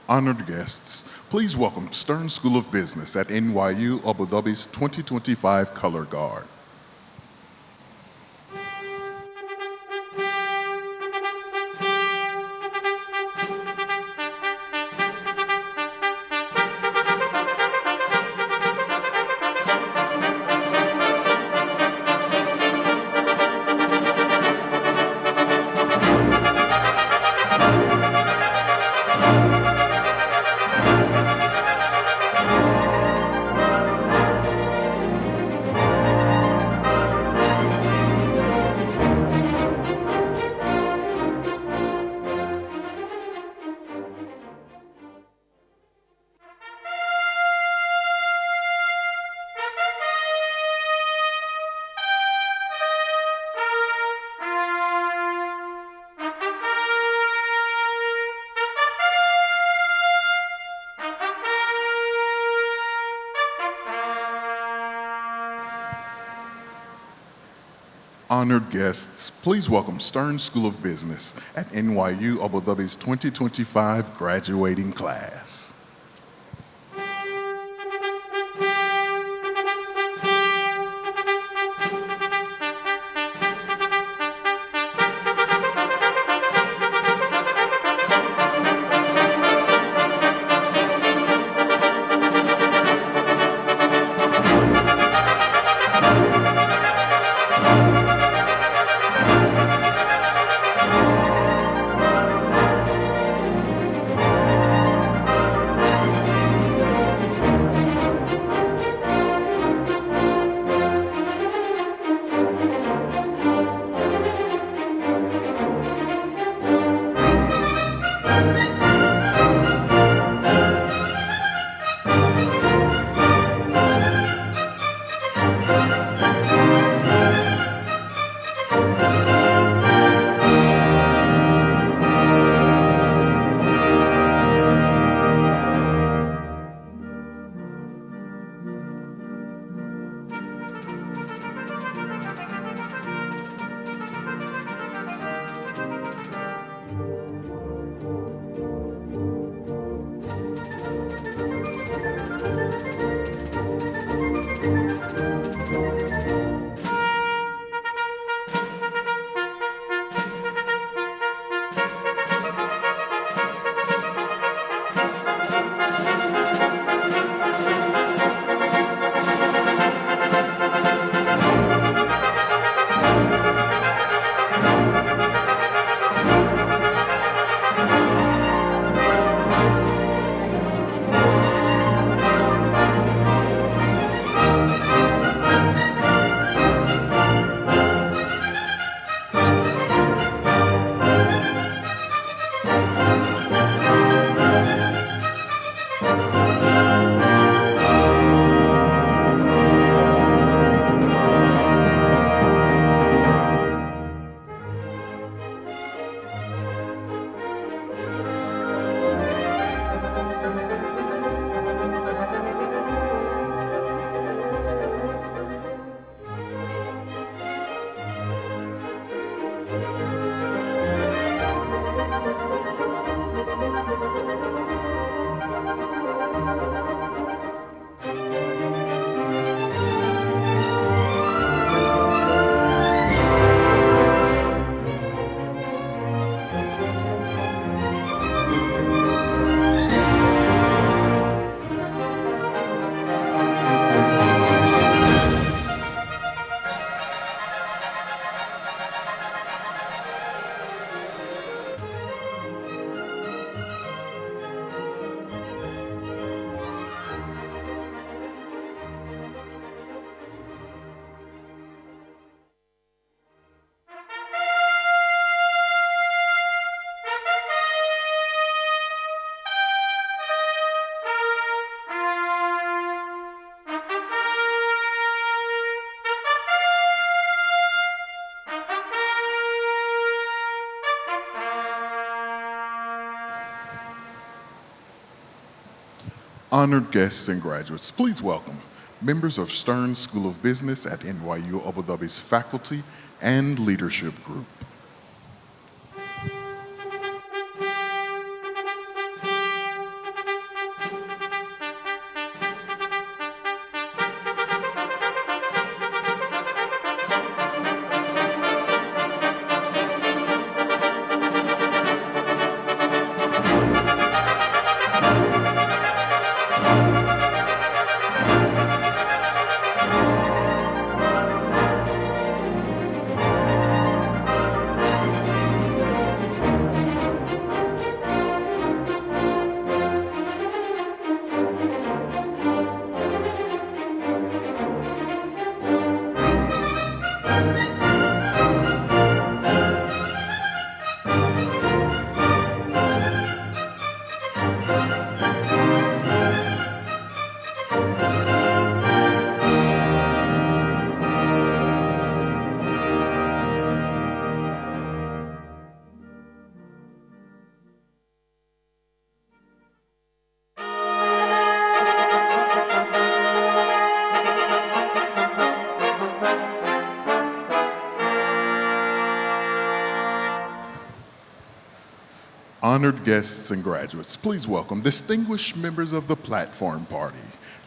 Honored guests, please welcome Stern School of Business at NYU Abu Dhabi's 2025 Color Guard. Honored guests, please welcome Stern School of Business at NYU Abu Dhabi's 2025 graduating class. Honored guests and graduates, please welcome members of Stern School of Business at NYU Abu Dhabi's faculty and leadership group. Honored guests and graduates, please welcome distinguished members of the Platform Party,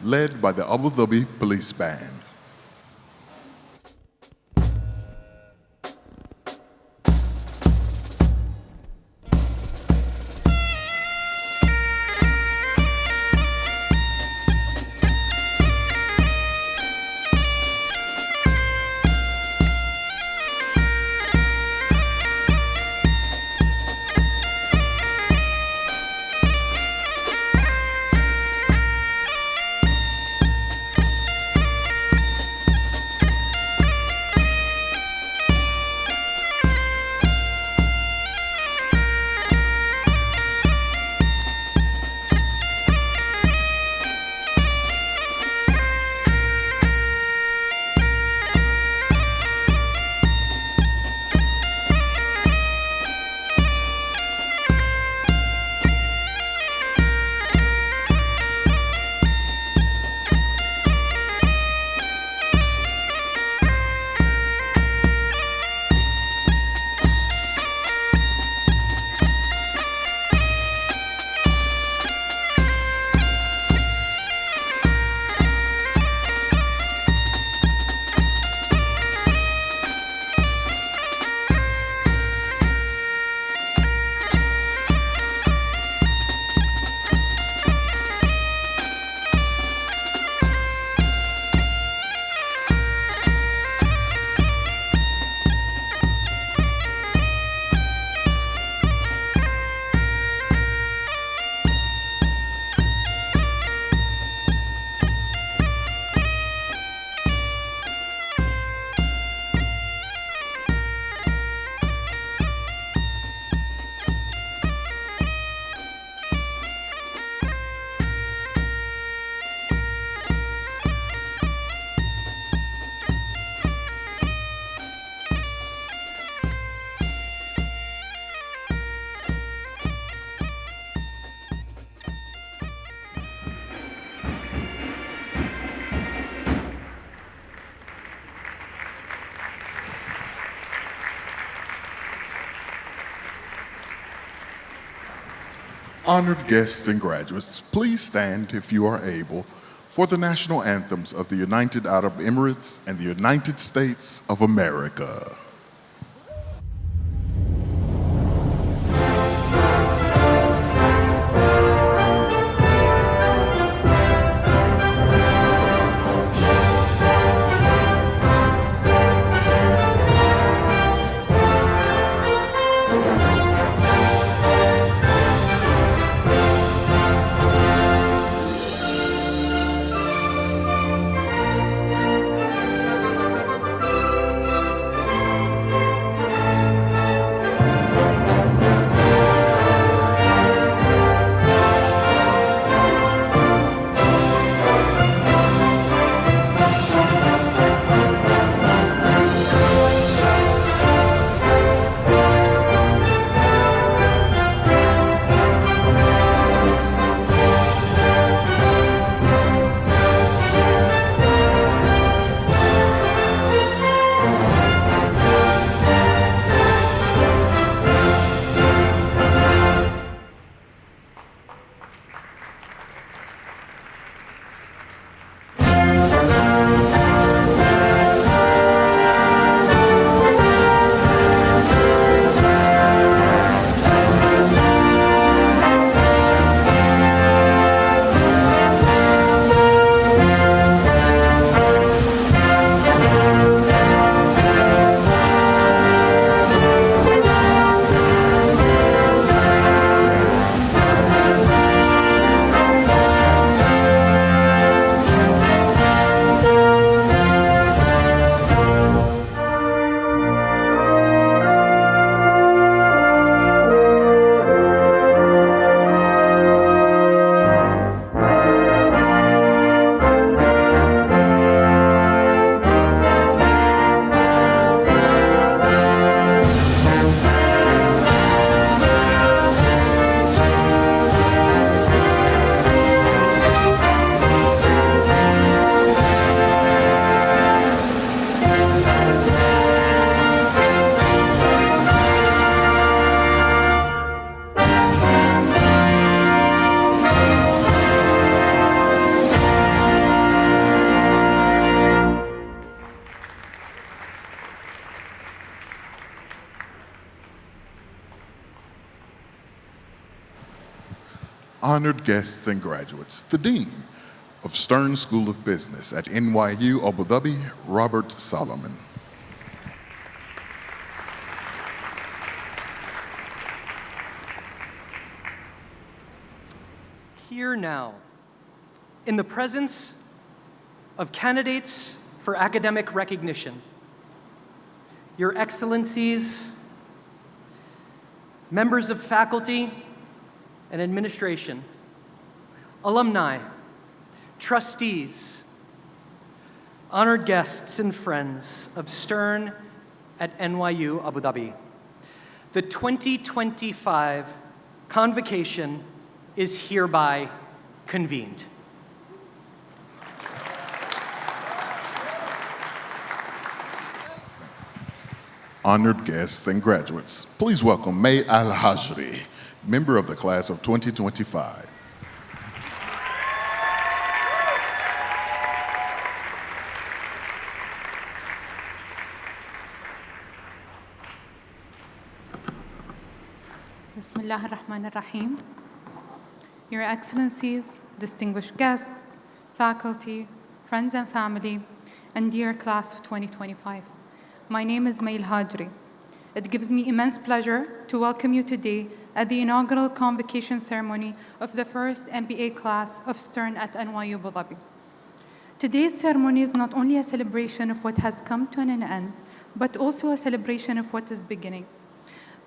led by the Abu Dhabi Police Band. Honored guests and graduates, please stand if you are able for the national anthems of the United Arab Emirates and the United States of America. honored guests and graduates, the Dean of Stern School of Business at NYU Abu Dhabi, Robert Solomon. Here now, in the presence of candidates for academic recognition, Your Excellencies, members of faculty and administration, alumni, trustees, honored guests and friends of Stern at NYU Abu Dhabi. The 2025 Convocation is hereby convened. Honored guests and graduates, please welcome May Al-Hajri, member of the class of 2025. Bismillah ar-Rahman ar-Rahim. Your Excellencies, distinguished guests, faculty, friends and family, and dear class of 2025. My name is May Al-Hajri. It gives me immense pleasure to welcome you today at the inaugural convocation ceremony of the first MBA class of Stern at NYU Abu Dhabi. Today's ceremony is not only a celebration of what has come to an end, but also a celebration of what is beginning.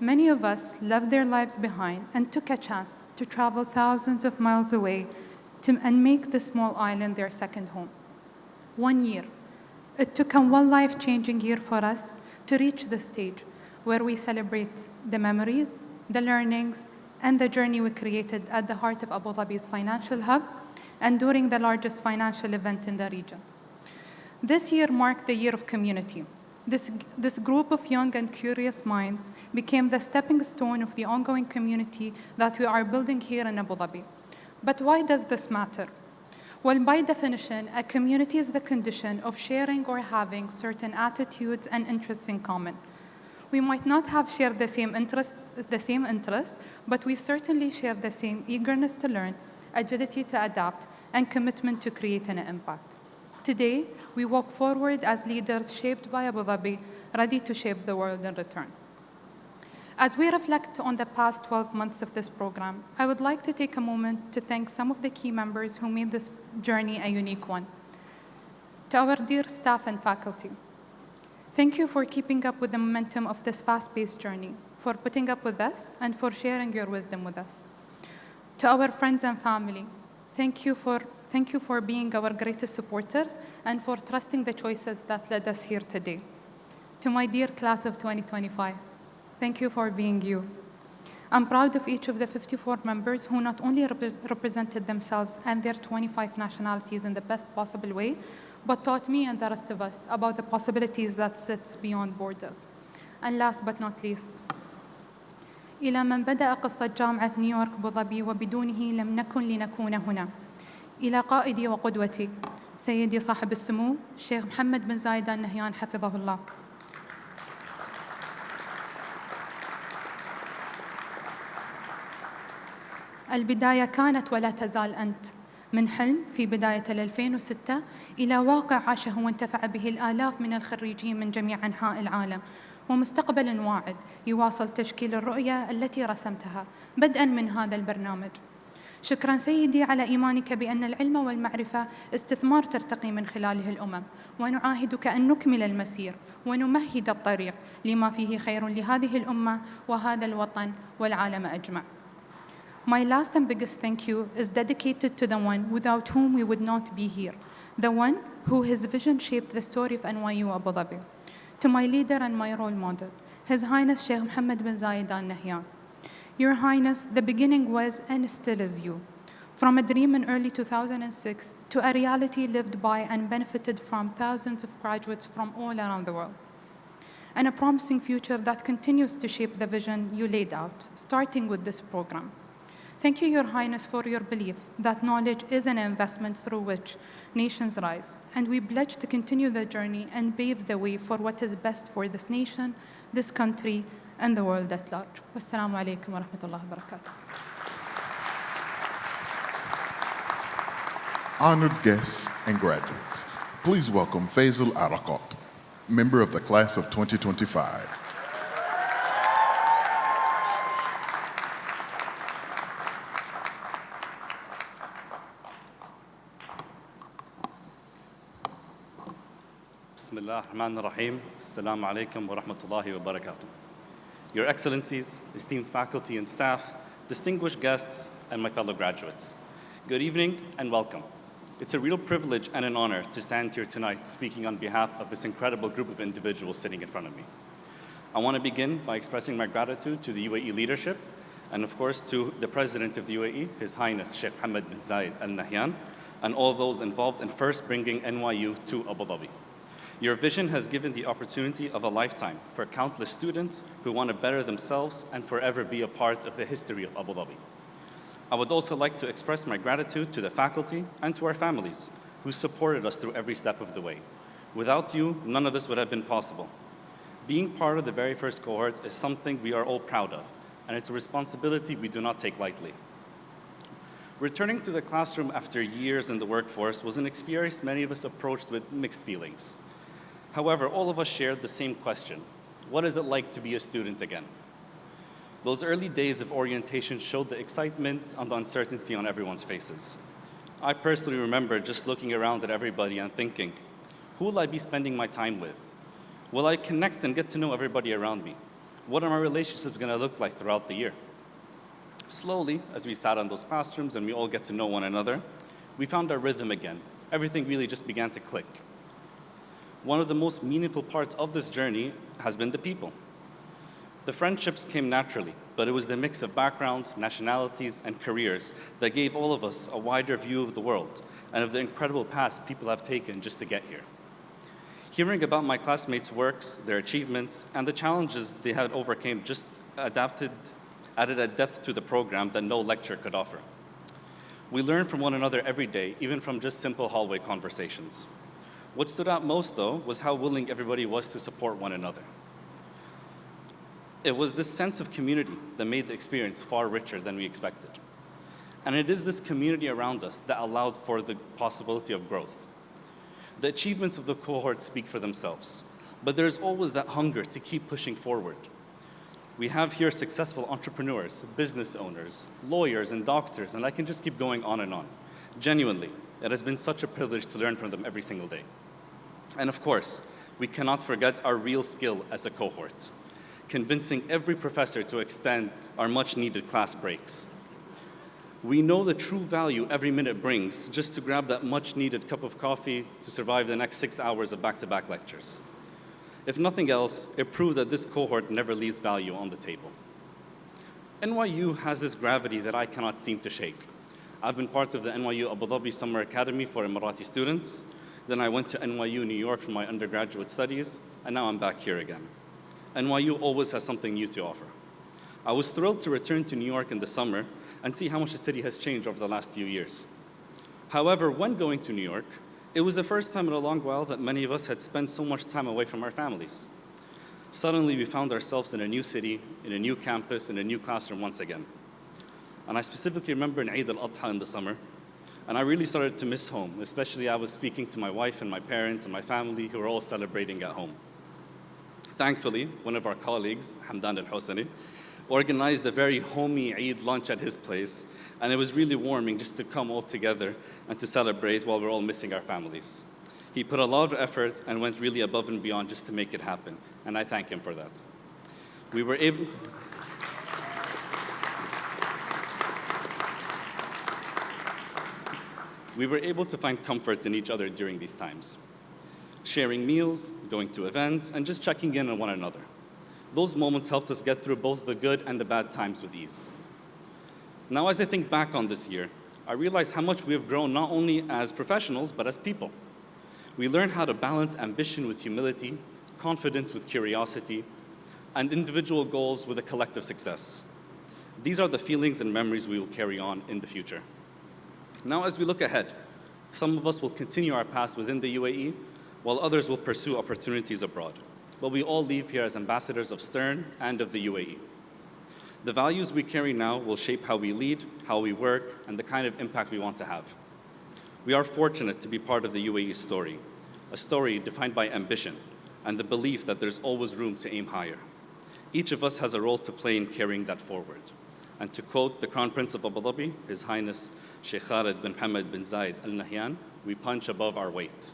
Many of us left their lives behind and took a chance to travel thousands of miles away and make this small island their second home. 1 year. It took a one life-changing year for us to reach the stage where we celebrate the memories, the learnings, and the journey we created at the heart of Abu Dhabi's financial hub and during the largest financial event in the region. This year marked the year of community. This group of young and curious minds became the stepping stone of the ongoing community that we are building here in Abu Dhabi. But why does this matter? Well, by definition, a community is the condition of sharing or having certain attitudes and interests in common. We might not have shared the same interests, but we certainly share the same eagerness to learn, agility to adapt, and commitment to create an impact. Today, we walk forward as leaders shaped by Abu Dhabi, ready to shape the world in return. As we reflect on the past 12 months of this program, I would like to take a moment to thank some of the key members who made this journey a unique one. To our dear staff and faculty, thank you for keeping up with the momentum of this fast-paced journey, for putting up with us, and for sharing your wisdom with us. To our friends and family, thank you for being our greatest supporters and for trusting the choices that led us here today. To my dear class of 2025, thank you for being you. I'm proud of each of the 54 members who not only represented themselves and their 25 nationalities in the best possible way, but taught me and the rest of us about the possibilities that sits beyond borders. And last but not least, إلى من بدأ قصة جامعة نيويورك أبو ظبي وبدونه لم نكن لنكون هنا. إلى قائدي وقدوتي سيدي صاحب السمو الشيخ محمد بن زايد آل نهيان حفظه الله. البداية كانت ولا تزال أنت، من حلم في بداية 2006 إلى واقع عاشه وانتفع به الآلاف من الخريجين من جميع أنحاء العالم، ومستقبل واعد يواصل تشكيل الرؤية التي رسمتها بدءاً من هذا البرنامج. شكراً سيدي على إيمانك بأن العلم والمعرفة استثمار ترتقي من خلاله الأمم، ونعاهدك أن نكمل المسير ونمهد الطريق لما فيه خير لهذه الأمة وهذا الوطن والعالم أجمع. My last and biggest thank you is dedicated to the one without whom we would not be here, the one who his vision shaped the story of NYU Abu Dhabi. To my leader and my role model, His Highness Sheikh Mohammed bin Zayed Al Nahyan. Your Highness, the beginning was and still is you. From a dream in early 2006 to a reality lived by and benefited from thousands of graduates from all around the world. And a promising future that continues to shape the vision you laid out, starting with this program. Thank you, Your Highness, for your belief that knowledge is an investment through which nations rise, and we pledge to continue the journey and pave the way for what is best for this nation, this country, and the world at large. Wassalamu alaikum wa rahmatullahi wa barakatuh. Honored guests and graduates, please welcome Faisal Arakat, member of the class of 2025. Bismillah ar-Rahman ar-Rahim. Assalamu alaikum wa rahmatullahi wa barakatuh. Your Excellencies, esteemed faculty and staff, distinguished guests, and my fellow graduates. Good evening and welcome. It's a real privilege and an honor to stand here tonight speaking on behalf of this incredible group of individuals sitting in front of me. I want to begin by expressing my gratitude to the UAE leadership and of course to the President of the UAE, His Highness Sheikh Hamad bin Zayed Al Nahyan, and all those involved in first bringing NYU to Abu Dhabi. Your vision has given the opportunity of a lifetime for countless students who want to better themselves and forever be a part of the history of Abu Dhabi. I would also like to express my gratitude to the faculty and to our families who supported us through every step of the way. Without you, none of this would have been possible. Being part of the very first cohort is something we are all proud of, and it's a responsibility we do not take lightly. Returning to the classroom after years in the workforce was an experience many of us approached with mixed feelings. However, all of us shared the same question: what is it like to be a student again? Those early days of orientation showed the excitement and the uncertainty on everyone's faces. I personally remember just looking around at everybody and thinking, who will I be spending my time with? Will I connect and get to know everybody around me? What are my relationships going to look like throughout the year? Slowly, as we sat in those classrooms and we all get to know one another, we found our rhythm again. Everything really just began to click. One of the most meaningful parts of this journey has been the people. The friendships came naturally, but it was the mix of backgrounds, nationalities, and careers that gave all of us a wider view of the world and of the incredible paths people have taken just to get here. Hearing about my classmates' works, their achievements, and the challenges they had overcome just added a depth to the program that no lecture could offer. We learned from one another every day, even from just simple hallway conversations. What stood out most, though, was how willing everybody was to support one another. It was this sense of community that made the experience far richer than we expected. And it is this community around us that allowed for the possibility of growth. The achievements of the cohort speak for themselves, but there's always that hunger to keep pushing forward. We have here successful entrepreneurs, business owners, lawyers, and doctors, and I can just keep going on and on. Genuinely, it has been such a privilege to learn from them every single day. And of course, we cannot forget our real skill as a cohort, convincing every professor to extend our much-needed class breaks. We know the true value every minute brings just to grab that much-needed cup of coffee to survive the next 6 hours of back-to-back lectures. If nothing else, it proved that this cohort never leaves value on the table. NYU has this gravity that I cannot seem to shake. I've been part of the NYU Abu Dhabi Summer Academy for Emirati students. Then I went to NYU New York for my undergraduate studies, and now I'm back here again. NYU always has something new to offer. I was thrilled to return to New York in the summer and see how much the city has changed over the last few years. However, when going to New York, it was the first time in a long while that many of us had spent so much time away from our families. Suddenly, we found ourselves in a new city, in a new campus, in a new classroom once again. And I specifically remember in Eid al-Adha in the summer, and I really started to miss home, especially I was speaking to my wife and my parents and my family who were all celebrating at home. Thankfully, one of our colleagues, Hamdan al-Hosani, organized a very homey Eid lunch at his place, and it was really warming just to come all together and to celebrate while we're all missing our families. He put a lot of effort and went really above and beyond just to make it happen, and I thank him for that. We were able to find comfort in each other during these times, sharing meals, going to events, and just checking in on one another. Those moments helped us get through both the good and the bad times with ease. Now, as I think back on this year, I realize how much we have grown not only as professionals, but as people. We learned how to balance ambition with humility, confidence with curiosity, and individual goals with a collective success. These are the feelings and memories we will carry on in the future. Now, as we look ahead, some of us will continue our paths within the UAE, while others will pursue opportunities abroad. But we all leave here as ambassadors of Stern and of the UAE. The values we carry now will shape how we lead, how we work, and the kind of impact we want to have. We are fortunate to be part of the UAE story, a story defined by ambition and the belief that there's always room to aim higher. Each of us has a role to play in carrying that forward. And to quote the Crown Prince of Abu Dhabi, His Highness Sheikh Khalid bin Hamad bin Zayed Al Nahyan, we punch above our weight.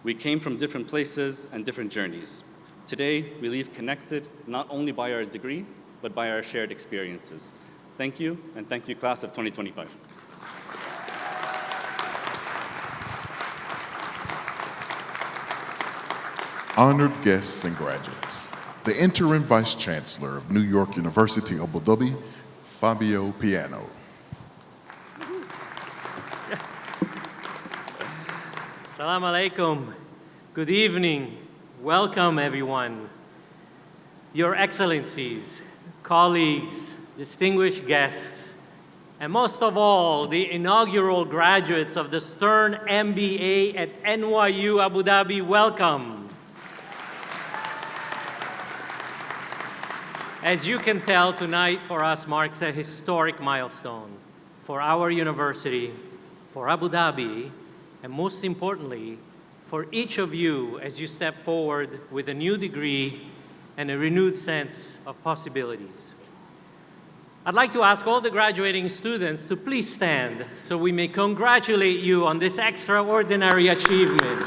We came from different places and different journeys. Today, we leave connected not only by our degree, but by our shared experiences. Thank you, and thank you, class of 2025. Honored guests and graduates, the Interim Vice Chancellor of New York University, Abu Dhabi, Fabio Piano. Assalamu alaikum. Good evening. Welcome, everyone. Your Excellencies, colleagues, distinguished guests, and most of all, the inaugural graduates of the Stern MBA at NYU Abu Dhabi, welcome. As you can tell, tonight for us marks a historic milestone for our university, for Abu Dhabi, and most importantly, for each of you as you step forward with a new degree and a renewed sense of possibilities. I'd like to ask all the graduating students to please stand so we may congratulate you on this extraordinary achievement.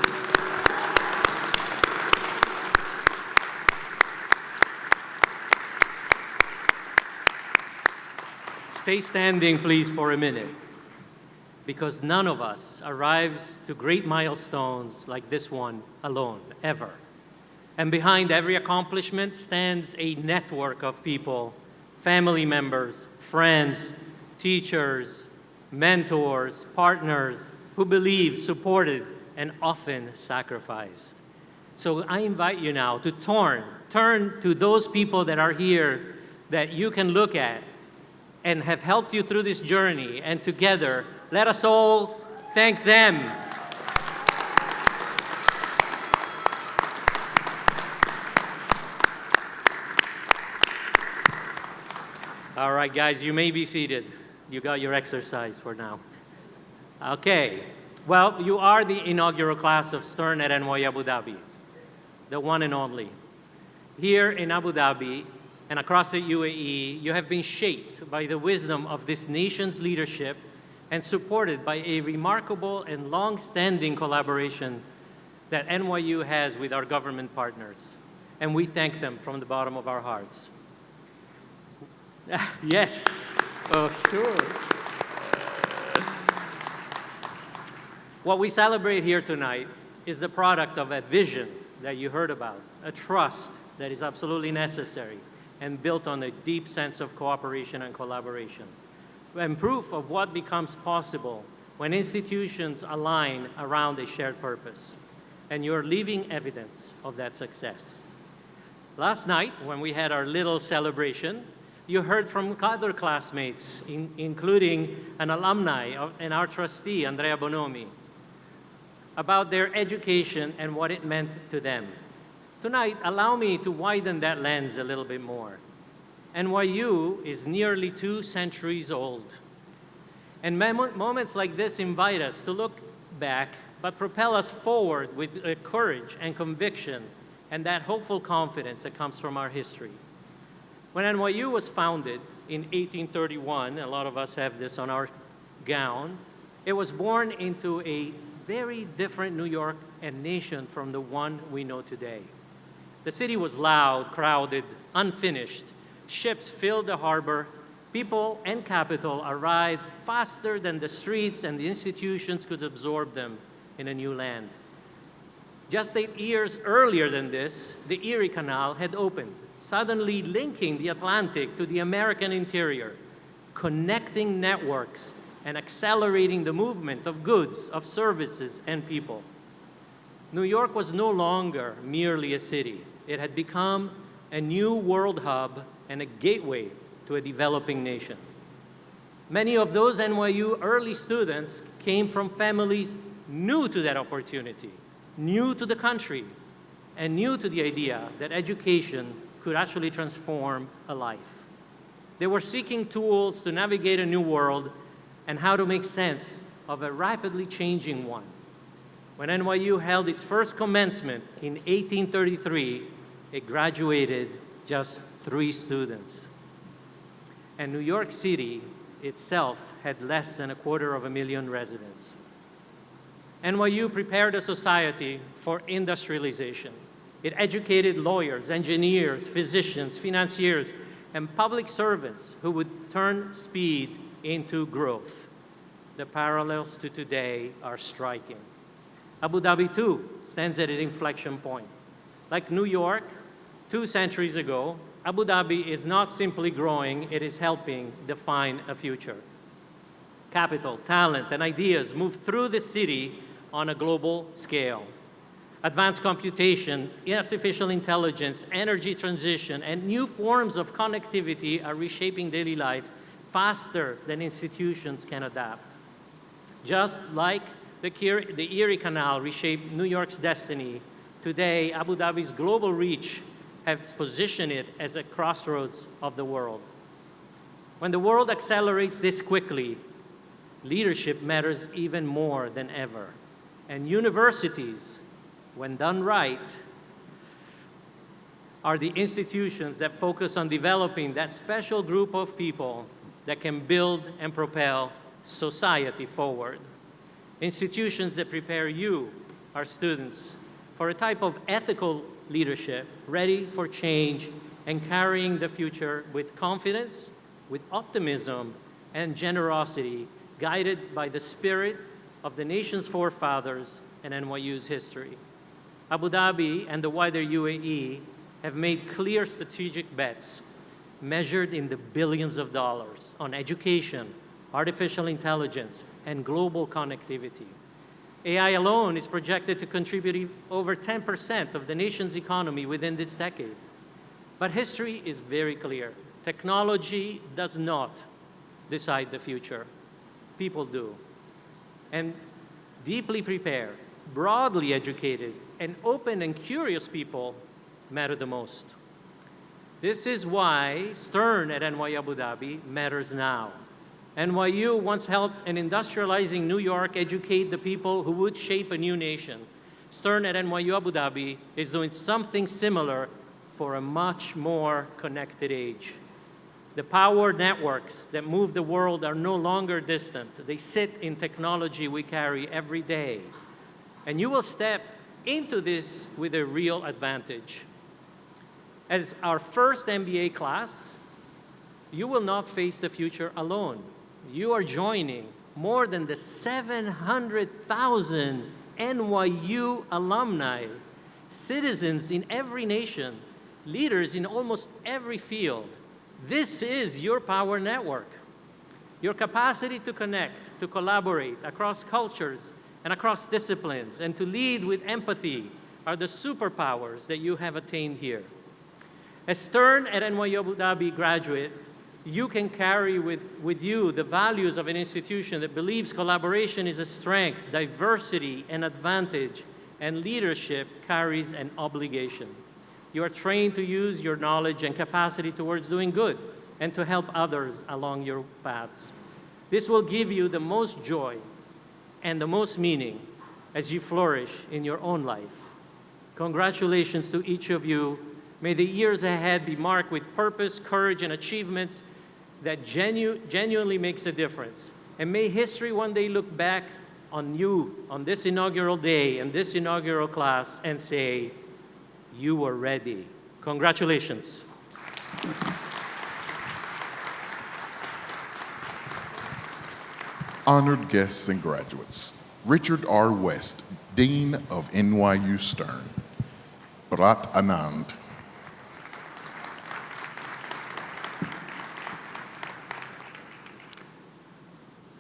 Stay standing, please, for a minute, because none of us arrives to great milestones like this one alone, ever. And behind every accomplishment stands a network of people, family members, friends, teachers, mentors, partners, who believe, supported, and often sacrificed. So I invite you now to turn to those people that are here that you can look at and have helped you through this journey, and together, let us all thank them. All right, guys, you may be seated. You got your exercise for now. Okay, well, you are the inaugural class of Stern at NYU Abu Dhabi, the one and only. Here in Abu Dhabi and across the UAE, you have been shaped by the wisdom of this nation's leadership and supported by a remarkable and long-standing collaboration that NYU has with our government partners. And we thank them from the bottom of our hearts. Yes, oh, sure. What we celebrate here tonight is the product of a vision that you heard about, a trust that is absolutely necessary and built on a deep sense of cooperation and collaboration, and proof of what becomes possible when institutions align around a shared purpose. And you're living evidence of that success. Last night, when we had our little celebration, you heard from other classmates, including an alumni and our trustee, Andrea Bonomi, about their education and what it meant to them. Tonight, allow me to widen that lens a little bit more. NYU is nearly 2 centuries old. And moments like this invite us to look back, but propel us forward with courage and conviction and that hopeful confidence that comes from our history. When NYU was founded in 1831, a lot of us have this on our gown, it was born into a very different New York and nation from the one we know today. The city was loud, crowded, unfinished. Ships filled the harbor. People and capital arrived faster than the streets and the institutions could absorb them in a new land. Just 8 years earlier than this, the Erie Canal had opened, suddenly linking the Atlantic to the American interior, connecting networks and accelerating the movement of goods, of services, and people. New York was no longer merely a city. It had become a new world hub and a gateway to a developing nation. Many of those NYU early students came from families new to that opportunity, new to the country, and new to the idea that education could actually transform a life. They were seeking tools to navigate a new world and how to make sense of a rapidly changing one. When NYU held its first commencement in 1833, it graduated just 3 students. And New York City itself had less than 250,000 residents. NYU prepared a society for industrialization. It educated lawyers, engineers, physicians, financiers, and public servants who would turn speed into growth. The parallels to today are striking. Abu Dhabi, too, stands at an inflection point. Like New York 2 centuries ago, Abu Dhabi is not simply growing, it is helping define a future. Capital, talent, and ideas move through the city on a global scale. Advanced computation, artificial intelligence, energy transition, and new forms of connectivity are reshaping daily life faster than institutions can adapt. Just like the Erie Canal reshaped New York's destiny, today Abu Dhabi's global reach has positioned it as a crossroads of the world. When the world accelerates this quickly, leadership matters even more than ever. And universities, when done right, are the institutions that focus on developing that special group of people that can build and propel society forward. Institutions that prepare you, our students, for a type of ethical leadership, ready for change and carrying the future with confidence, with optimism, and generosity, guided by the spirit of the nation's forefathers and NYU's history. Abu Dhabi and the wider UAE have made clear strategic bets measured in the billions of dollars on education, artificial intelligence, and global connectivity. AI alone is projected to contribute over 10% of the nation's economy within this decade. But history is very clear. Technology does not decide the future. People do. And deeply prepared, broadly educated, and open and curious people matter the most. This is why Stern at NYU Abu Dhabi matters now. NYU once helped an industrializing New York educate the people who would shape a new nation. Stern at NYU Abu Dhabi is doing something similar for a much more connected age. The power networks that move the world are no longer distant. They sit in technology we carry every day. And you will step into this with a real advantage. As our first MBA class, you will not face the future alone. You are joining more than the 700,000 NYU alumni, citizens in every nation, leaders in almost every field. This is your power network. Your capacity to connect, to collaborate across cultures and across disciplines, and to lead with empathy are the superpowers that you have attained here. As Stern at NYU Abu Dhabi graduate, you can carry with you the values of an institution that believes collaboration is a strength, diversity an advantage, and leadership carries an obligation. You are trained to use your knowledge and capacity towards doing good and to help others along your paths. This will give you the most joy and the most meaning as you flourish in your own life. Congratulations to each of you. May the years ahead be marked with purpose, courage, and achievements that genuinely makes a difference. And may history one day look back on you on this inaugural day and this inaugural class and say, you were ready. Congratulations. Honored guests and graduates, Richard R. West, Dean of NYU Stern. Bharat Anand.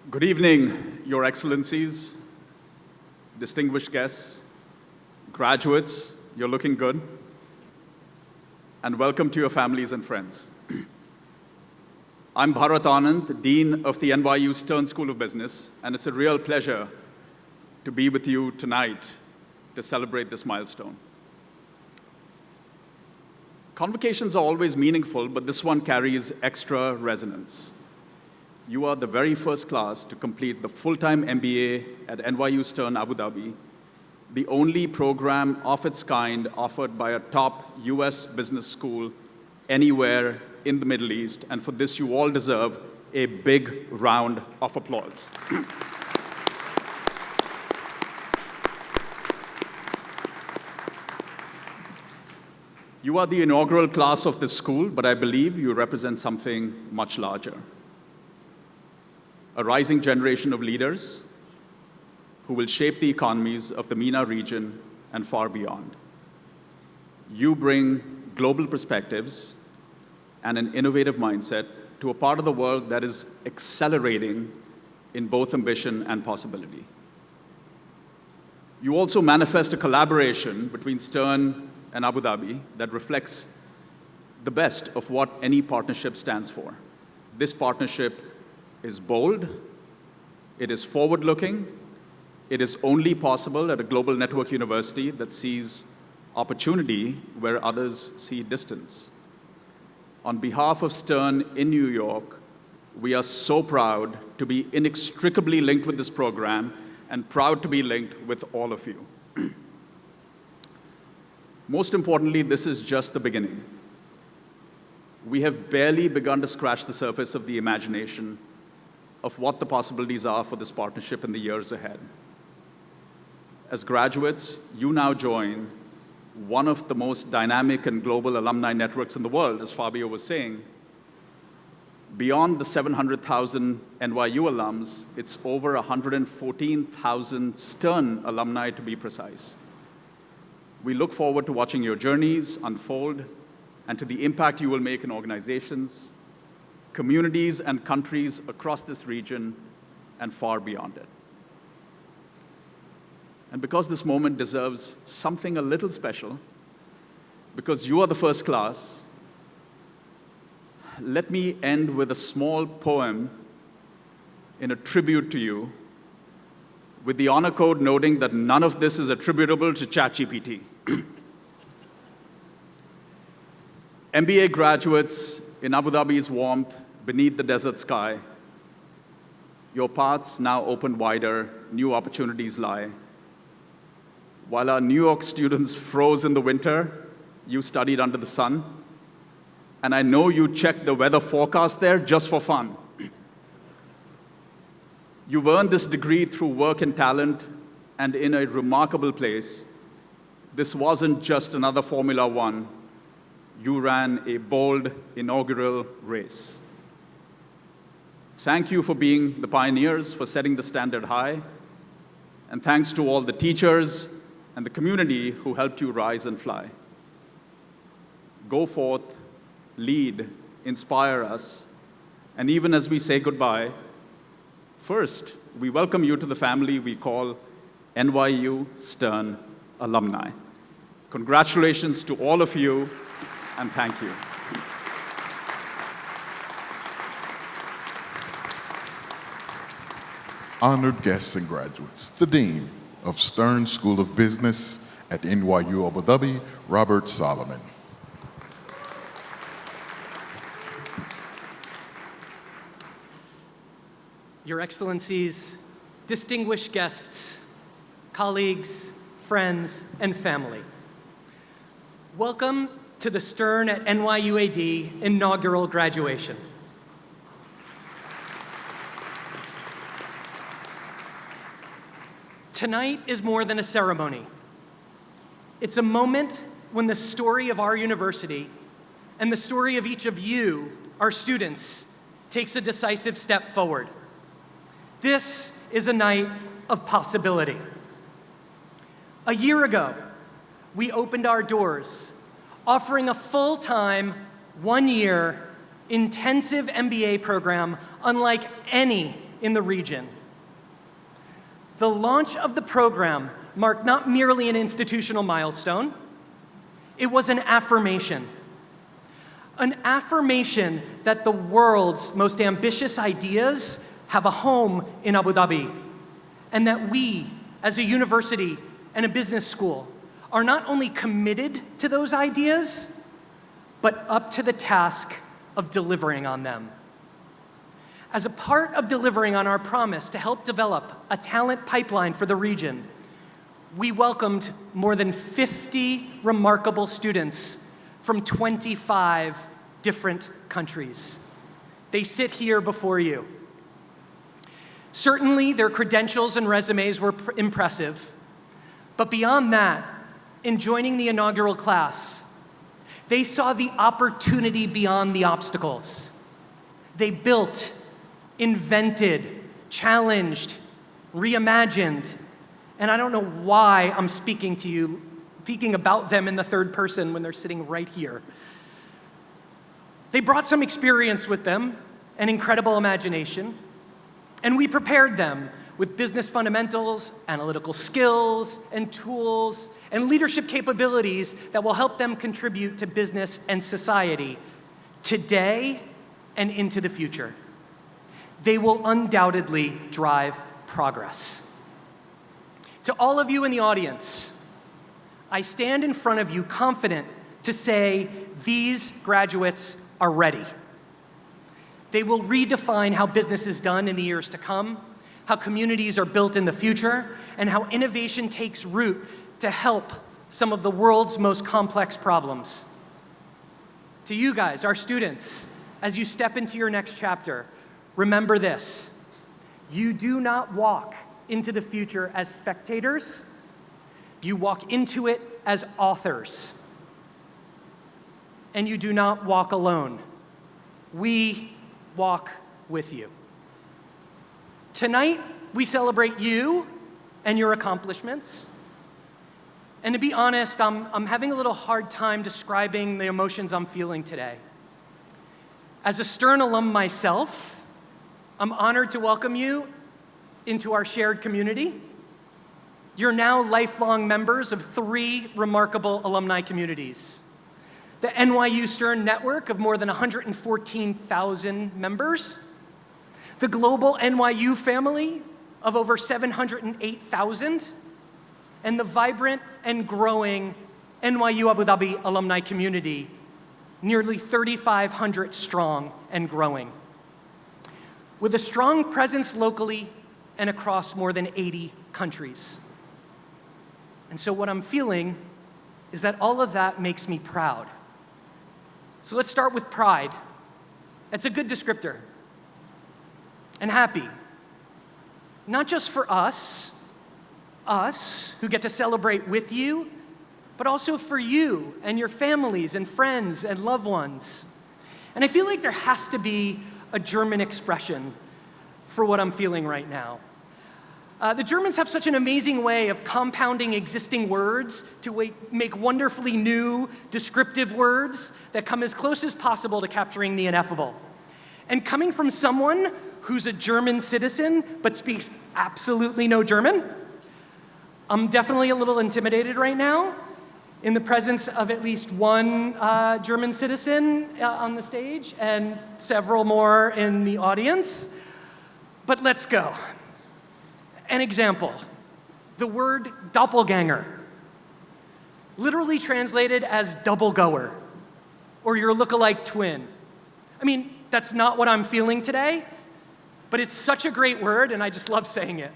Good evening, Your Excellencies, distinguished guests, graduates, you're looking good, and welcome to your families and friends. I'm Bharat Anand, Dean of the NYU Stern School of Business, and it's a real pleasure to be with you tonight to celebrate this milestone. Convocations are always meaningful, but this one carries extra resonance. you are the very first class to complete the full-time MBA at NYU Stern Abu Dhabi, the only program of its kind offered by a top US business school anywhere in the Middle East. And for this, you all deserve a big round of applause. You are the inaugural class of this school, but I believe you represent something much larger. A rising generation of leaders who will shape the economies of the MENA region and far beyond. You bring global perspectives and an innovative mindset to a part of the world that is accelerating in both ambition and possibility. You also manifest a collaboration between Stern and Abu Dhabi that reflects the best of what any partnership stands for. This partnership is bold, it is forward-looking, it is only possible at a global network university that sees opportunity where others see distance. On behalf of Stern in New York, we are so proud to be inextricably linked with this program and proud to be linked with all of you. Most importantly, this is just the beginning. We have barely begun to scratch the surface of the imagination of what the possibilities are for this partnership in the years ahead. As graduates, you now join one of the most dynamic and global alumni networks in the world, as Fabio was saying. Beyond the 700,000 NYU alums, it's over 114,000 Stern alumni, to be precise. We look forward to watching your journeys unfold and to the impact you will make in organizations, communities, and countries across this region and far beyond it. And because this moment deserves something a little special, because you are the first class, let me end with a small poem in a tribute to you, with the honor code noting that none of this is attributable to ChatGPT. MBA graduates in Abu Dhabi's warmth beneath the desert sky, your paths now open wider, new opportunities lie. While our New York students froze in the winter, you studied under the sun. And I know you checked the weather forecast there just for fun. You've earned this degree through work and talent, and in a remarkable place. This wasn't just another Formula One. You ran a bold inaugural race. Thank you for being the pioneers, for setting the standard high. And thanks to all the teachers and the community who helped you rise and fly. Go forth, lead, inspire us, and even as we say goodbye, first, we welcome you to the family we call NYU Stern alumni. Congratulations to all of you, and thank you. Honored guests and graduates, the Dean of Stern School of Business at NYU Abu Dhabi, Robert Solomon. Your Excellencies, distinguished guests, colleagues, friends, and family. Welcome to the Stern at NYUAD inaugural graduation. Tonight is more than a ceremony. It's a moment when the story of our university and the story of each of you, our students, takes a decisive step forward. This is a night of possibility. A year ago, we opened our doors, offering a full-time, one-year, intensive MBA program unlike any in the region. The launch of the program marked not merely an institutional milestone, it was an affirmation. An affirmation that the world's most ambitious ideas have a home in Abu Dhabi, and that we, as a university and a business school, are not only committed to those ideas, but up to the task of delivering on them. As a part of delivering on our promise to help develop a talent pipeline for the region, we welcomed more than 50 remarkable students from 25 different countries. They sit here before you. Certainly, their credentials and resumes were impressive, but beyond that, in joining the inaugural class, they saw the opportunity beyond the obstacles. They built, invented, challenged, reimagined, and I don't know why I'm speaking about them in the third person when they're sitting right here. They brought some experience with them, an incredible imagination, and we prepared them with business fundamentals, analytical skills, and tools, and leadership capabilities that will help them contribute to business and society today and into the future. They will undoubtedly drive progress. To all of you in the audience, I stand in front of you confident to say these graduates are ready. They will redefine how business is done in the years to come, how communities are built in the future, and how innovation takes root to help some of the world's most complex problems. To you guys, our students, as you step into your next chapter, remember this: you do not walk into the future as spectators, you walk into it as authors. And you do not walk alone. We walk with you. Tonight, we celebrate you and your accomplishments. And to be honest, I'm having a little hard time describing the emotions I'm feeling today. As a Stern alum myself, I'm honored to welcome you into our shared community. You're now lifelong members of 3 remarkable alumni communities: the NYU Stern network of more than 114,000 members, the global NYU family of over 708,000, and the vibrant and growing NYU Abu Dhabi alumni community, nearly 3,500 strong and growing, with a strong presence locally and across more than 80 countries. And so what I'm feeling is that all of that makes me proud. So let's start with pride. That's a good descriptor. And happy. Not just for us who get to celebrate with you, but also for you and your families and friends and loved ones. And I feel like there has to be a German expression for what I'm feeling right now. The Germans have such an amazing way of compounding existing words to make wonderfully new, descriptive words that come as close as possible to capturing the ineffable. And coming from someone who's a German citizen but speaks absolutely no German, I'm definitely a little intimidated right now in the presence of at least one German citizen on the stage and several more in the audience. But let's go. An example, the word doppelganger, literally translated as double goer, or your look-alike twin. I mean, that's not what I'm feeling today, but it's such a great word, and I just love saying it.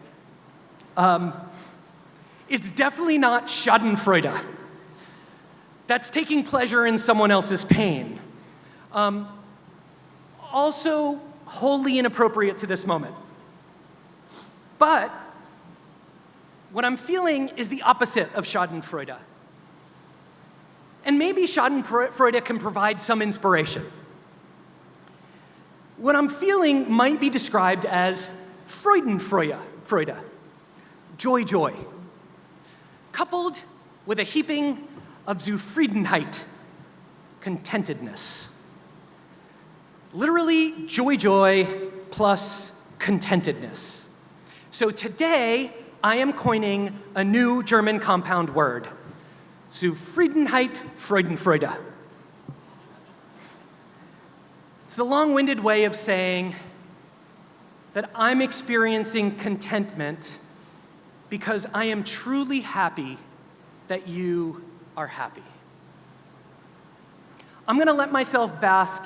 It's definitely not Schadenfreude. That's taking pleasure in someone else's pain. Also, wholly inappropriate to this moment. But what I'm feeling is the opposite of Schadenfreude. And maybe Schadenfreude can provide some inspiration. What I'm feeling might be described as Freudenfreude, joy, coupled with a heaping of Zufriedenheit, contentedness. Literally, joy plus contentedness. So today, I am coining a new German compound word, Zufriedenheit, Freudenfreude. It's the long-winded way of saying that I'm experiencing contentment because I am truly happy that you are happy. I'm going to let myself bask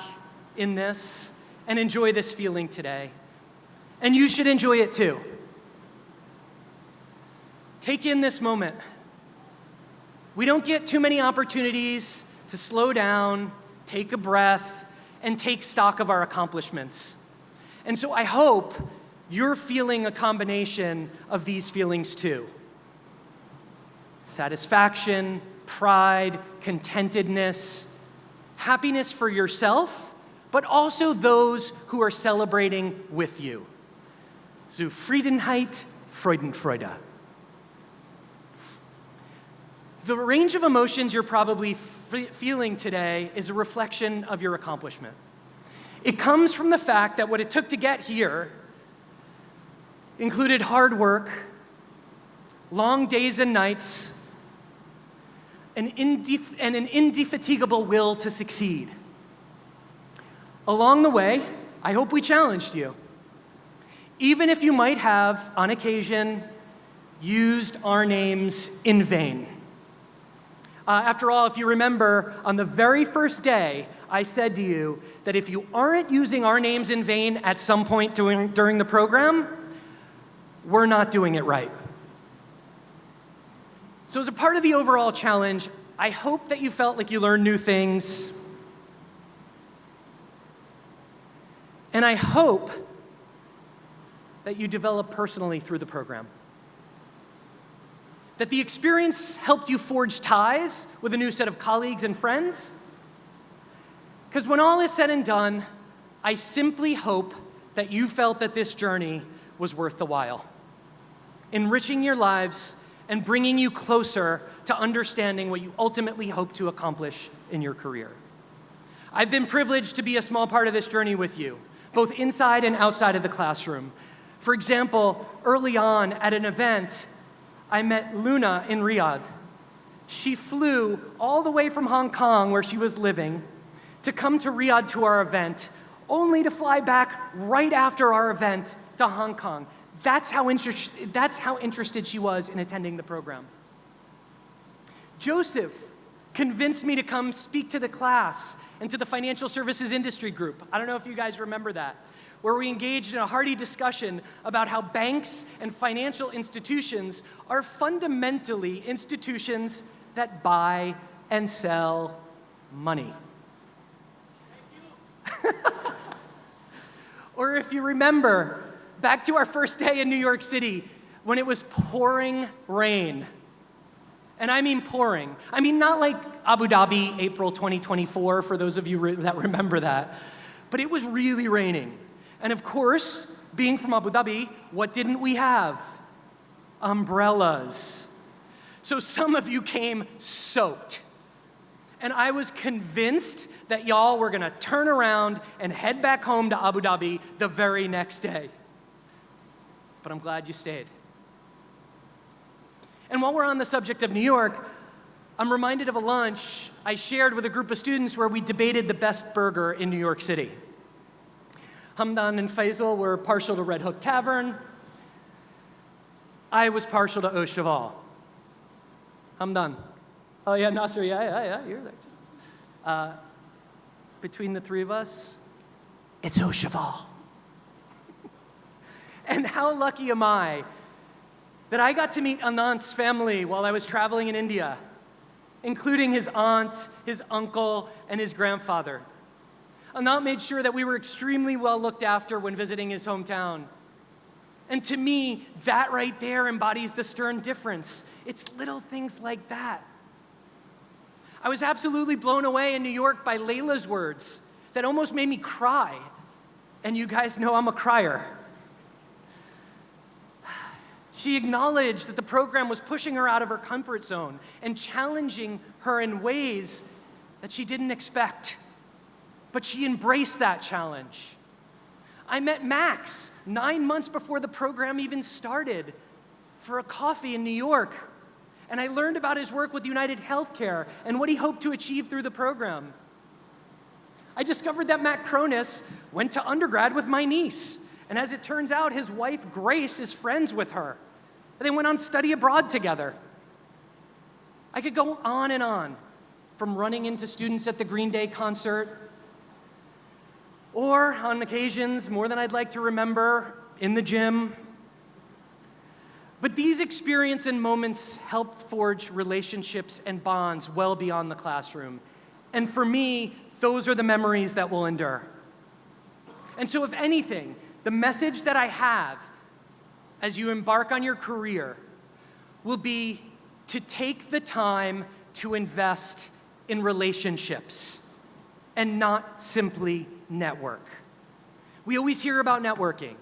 in this and enjoy this feeling today. And you should enjoy it too. Take in this moment. We don't get too many opportunities to slow down, take a breath, and take stock of our accomplishments. And so I hope you're feeling a combination of these feelings too. Satisfaction, pride, contentedness, happiness for yourself, but also those who are celebrating with you. Zufriedenheit, Freudenfreude. The range of emotions you're probably feeling today is a reflection of your accomplishment. It comes from the fact that what it took to get here included hard work, long days and nights, and an indefatigable will to succeed. Along the way, I hope we challenged you. Even if you might have, on occasion, used our names in vain. After all, if you remember, on the very first day, I said to you that if you aren't using our names in vain at some point during the program, we're not doing it right. So as a part of the overall challenge, I hope that you felt like you learned new things. And I hope that you develop personally through the program. That the experience helped you forge ties with a new set of colleagues and friends. Because when all is said and done, I simply hope that you felt that this journey was worth the while, enriching your lives and bringing you closer to understanding what you ultimately hope to accomplish in your career. I've been privileged to be a small part of this journey with you, both inside and outside of the classroom. For example, early on at an event, I met Luna in Riyadh. She flew all the way from Hong Kong, where she was living, to come to Riyadh to our event, only to fly back right after our event to Hong Kong. That's how interested she was in attending the program. Joseph convinced me to come speak to the class and to the financial services industry group. I don't know if you guys remember that, where we engaged in a hearty discussion about how banks and financial institutions are fundamentally institutions that buy and sell money. Or if you remember, back to our first day in New York City, when it was pouring rain. And I mean pouring. I mean not like Abu Dhabi, April 2024, for those of you that remember that. But it was really raining. And of course, being from Abu Dhabi, what didn't we have? Umbrellas. So some of you came soaked. And I was convinced that y'all were gonna turn around and head back home to Abu Dhabi the very next day. But I'm glad you stayed. And while we're on the subject of New York, I'm reminded of a lunch I shared with a group of students where we debated the best burger in New York City. Hamdan and Faisal were partial to Red Hook Tavern. I was partial to Au Cheval. Hamdan. Oh yeah, Nasser, yeah, you're there too. Between the three of us, it's Au Cheval. And how lucky am I that I got to meet Anant's family while I was traveling in India, including his aunt, his uncle, and his grandfather. Anant made sure that we were extremely well looked after when visiting his hometown. And to me, that right there embodies the stern difference. It's little things like that. I was absolutely blown away in New York by Layla's words that almost made me cry. And you guys know I'm a crier. She acknowledged that the program was pushing her out of her comfort zone and challenging her in ways that she didn't expect. But she embraced that challenge. I met Max 9 months before the program even started for a coffee in New York. And I learned about his work with United Healthcare and what he hoped to achieve through the program. I discovered that Matt Cronus went to undergrad with my niece. And as it turns out, his wife, Grace, is friends with her. They went on study abroad together. I could go on and on, from running into students at the Green Day concert, or on occasions, more than I'd like to remember, in the gym. But these experiences and moments helped forge relationships and bonds well beyond the classroom. And for me, those are the memories that will endure. And so if anything, the message that I have as you embark on your career will be to take the time to invest in relationships and not simply network. We always hear about networking,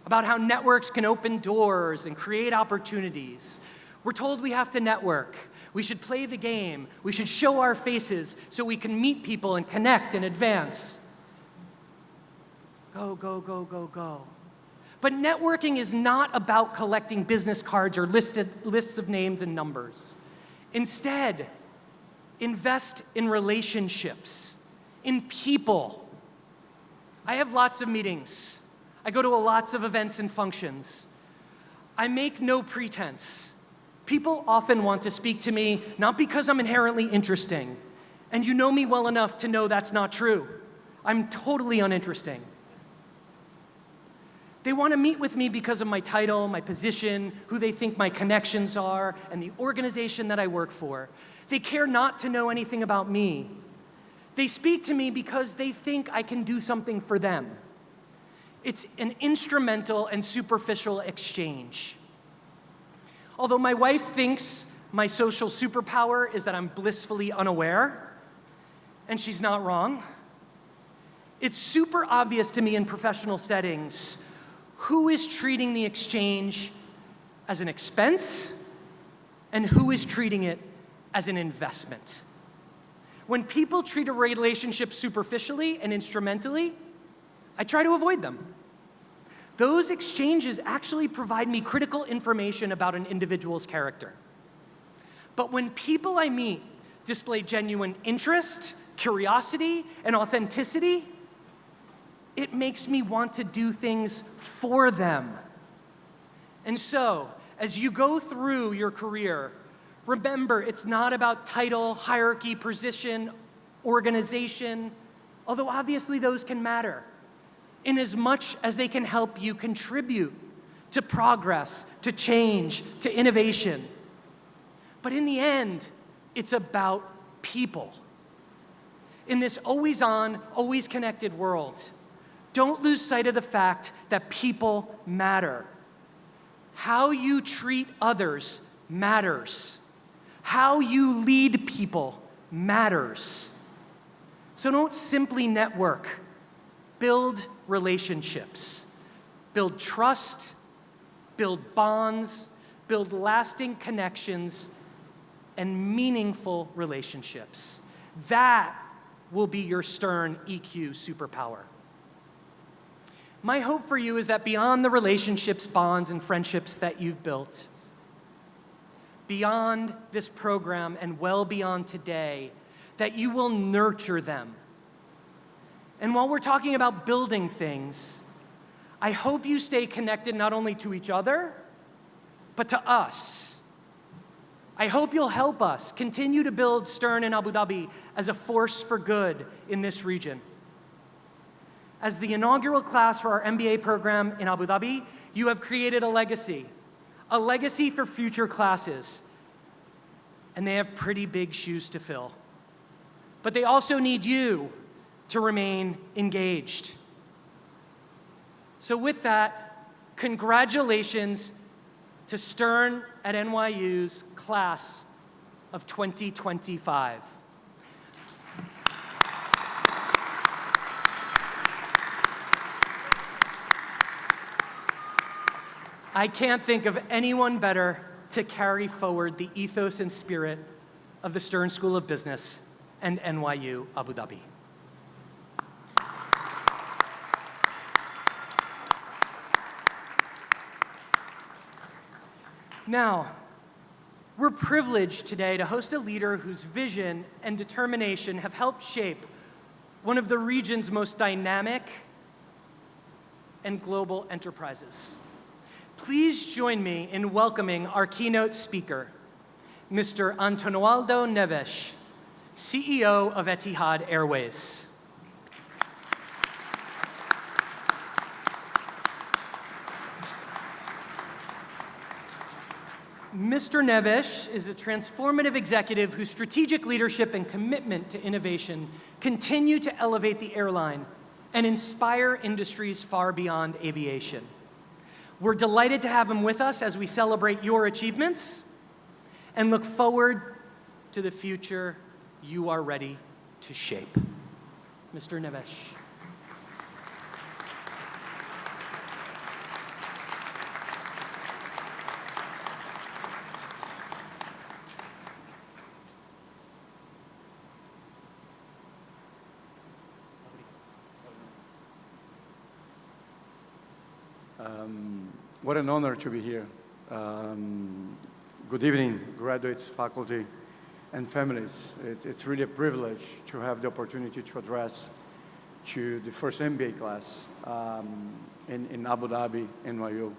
about how networks can open doors and create opportunities. We're told we have to network. We should play the game. We should show our faces so we can meet people and connect and advance. Go, go, go, go, go. But networking is not about collecting business cards or lists of names and numbers. Instead, invest in relationships, in people. I have lots of meetings. I go to lots of events and functions. I make no pretense. People often want to speak to me, not because I'm inherently interesting, and you know me well enough to know that's not true. I'm totally uninteresting. They want to meet with me because of my title, my position, who they think my connections are, and the organization that I work for. They care not to know anything about me. They speak to me because they think I can do something for them. It's an instrumental and superficial exchange. Although my wife thinks my social superpower is that I'm blissfully unaware, and she's not wrong, it's super obvious to me in professional settings who is treating the exchange as an expense and who is treating it as an investment. When people treat a relationship superficially and instrumentally, I try to avoid them. Those exchanges actually provide me critical information about an individual's character. But when people I meet display genuine interest, curiosity, and authenticity, it makes me want to do things for them. And so, as you go through your career, remember, it's not about title, hierarchy, position, organization, although obviously those can matter, in as much as they can help you contribute to progress, to change, to innovation. But in the end, it's about people. In this always on, always connected world, don't lose sight of the fact that people matter. How you treat others matters. How you lead people matters. So don't simply network. Build relationships. Build trust. Build bonds. Build lasting connections and meaningful relationships. That will be your Stern EQ superpower. My hope for you is that beyond the relationships, bonds, and friendships that you've built, beyond this program and well beyond today, that you will nurture them. And while we're talking about building things, I hope you stay connected not only to each other, but to us. I hope you'll help us continue to build Stern in Abu Dhabi as a force for good in this region. As the inaugural class for our MBA program in Abu Dhabi, you have created a legacy for future classes. And they have pretty big shoes to fill. But they also need you to remain engaged. So with that, congratulations to Stern at NYU's class of 2025. I can't think of anyone better to carry forward the ethos and spirit of the Stern School of Business and NYU Abu Dhabi. Now, we're privileged today to host a leader whose vision and determination have helped shape one of the region's most dynamic and global enterprises. Please join me in welcoming our keynote speaker, Mr. Antonualdo Neves, CEO of Etihad Airways. Mr. Neves is a transformative executive whose strategic leadership and commitment to innovation continue to elevate the airline and inspire industries far beyond aviation. We're delighted to have him with us as we celebrate your achievements and look forward to the future you are ready to shape. Mr. Neves. What an honor to be here. Good evening, graduates, faculty, and families. It's really a privilege to have the opportunity to address to the first MBA class in Abu Dhabi, NYU.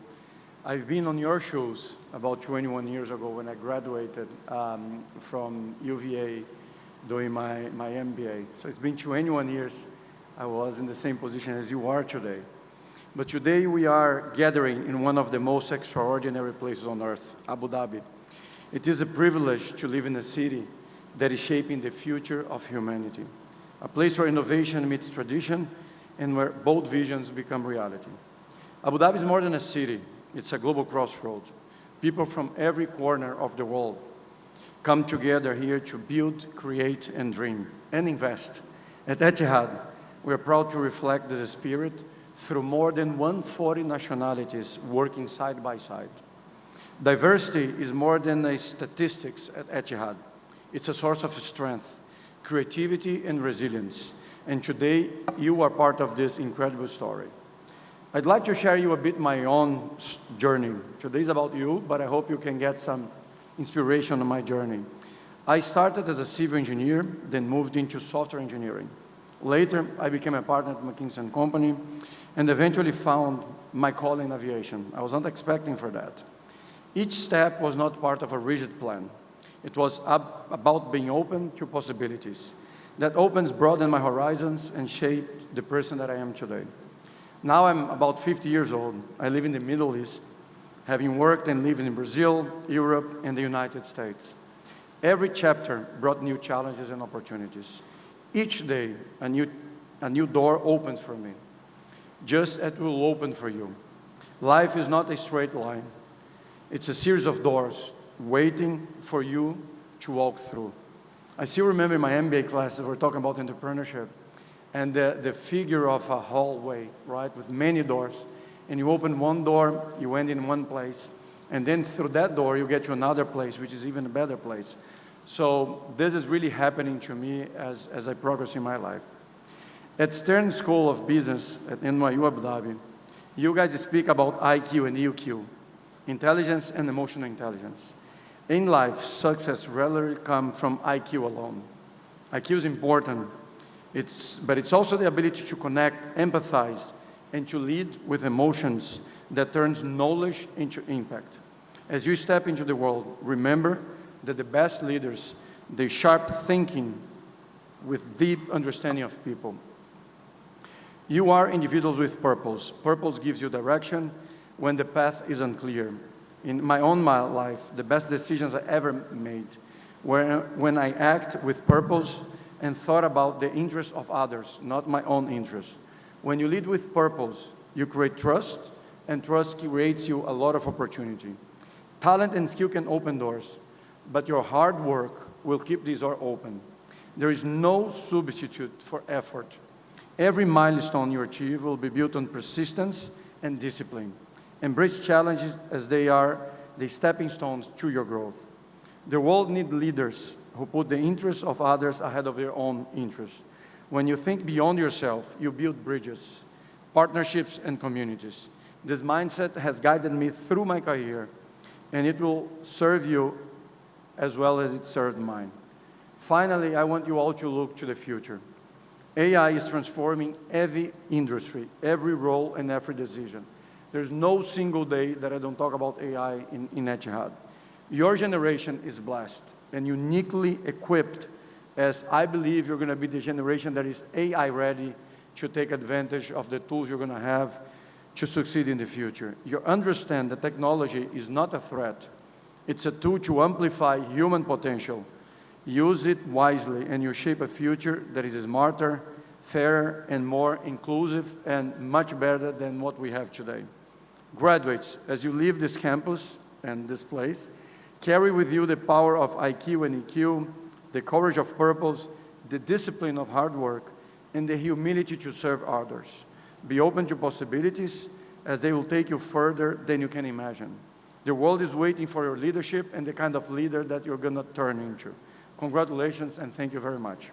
I've been on your shoes about 21 years ago when I graduated from UVA doing my MBA. So it's been 21 years. I was in the same position as you are today. But today we are gathering in one of the most extraordinary places on earth, Abu Dhabi. It is a privilege to live in a city that is shaping the future of humanity, a place where innovation meets tradition and where bold visions become reality. Abu Dhabi is more than a city. It's a global crossroad. People from every corner of the world come together here to build, create, and dream, and invest. At Etihad, we are proud to reflect this spirit through more than 140 nationalities working side by side. Diversity is more than a statistics at Etihad. It's a source of strength, creativity, and resilience. And today, you are part of this incredible story. I'd like to share you a bit my own journey. Today is about you, but I hope you can get some inspiration on my journey. I started as a civil engineer, then moved into software engineering. Later, I became a partner at McKinsey & Company, and eventually found my calling in aviation. I was not expecting for that. Each step was not part of a rigid plan. It was about being open to possibilities. That opens broadened my horizons and shaped the person that I am today. Now I'm about 50 years old. I live in the Middle East, having worked and lived in Brazil, Europe, and the United States. Every chapter brought new challenges and opportunities. Each day, a new door opens for me, just as it will open for you. Life is not a straight line. It's a series of doors waiting for you to walk through. I still remember my MBA classes, we're talking about entrepreneurship, and the figure of a hallway, right, with many doors. And you open one door, you end in one place, and then through that door, you get to another place, which is even a better place. So this is really happening to me as I progress in my life. At Stern School of Business at NYU Abu Dhabi, you guys speak about IQ and EQ, intelligence and emotional intelligence. In life, success rarely comes from IQ alone. IQ is important, but it's also the ability to connect, empathize, and to lead with emotions that turns knowledge into impact. As you step into the world, remember that the best leaders, they sharp thinking with deep understanding of people. You are individuals with purpose. Purpose gives you direction when the path is unclear. In my own life, the best decisions I ever made were when I act with purpose and thought about the interests of others, not my own interests. When you lead with purpose, you create trust, and trust creates you a lot of opportunity. Talent and skill can open doors, but your hard work will keep these doors open. There is no substitute for effort. Every milestone you achieve will be built on persistence and discipline. Embrace challenges as they are the stepping stones to your growth. The world needs leaders who put the interests of others ahead of their own interests. When you think beyond yourself, you build bridges, partnerships, and communities. This mindset has guided me through my career, and it will serve you as well as it served mine. Finally, I want you all to look to the future. AI is transforming every industry, every role, and every decision. There's no single day that I don't talk about AI in Etihad. Your generation is blessed and uniquely equipped, as I believe you're going to be the generation that is AI ready to take advantage of the tools you're going to have to succeed in the future. You understand that technology is not a threat. It's a tool to amplify human potential. Use it wisely, and you shape a future that is smarter, fairer, and more inclusive, and much better than what we have today. Graduates, as you leave this campus and this place, carry with you the power of IQ and EQ, the courage of purpose, the discipline of hard work, and the humility to serve others. Be open to possibilities, as they will take you further than you can imagine. The world is waiting for your leadership and the kind of leader that you're going to turn into. Congratulations, and thank you very much.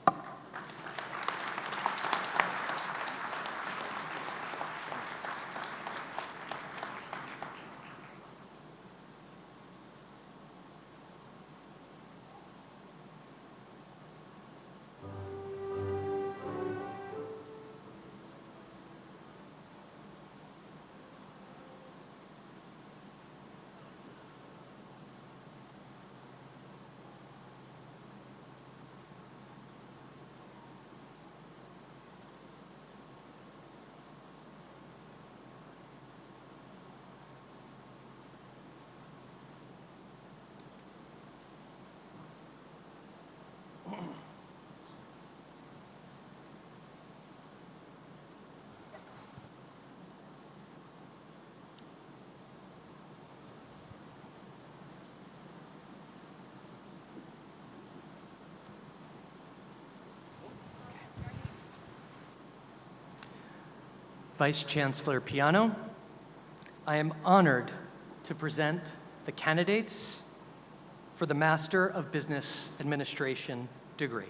Vice Chancellor Piano, I am honored to present the candidates for the Master of Business Administration degree.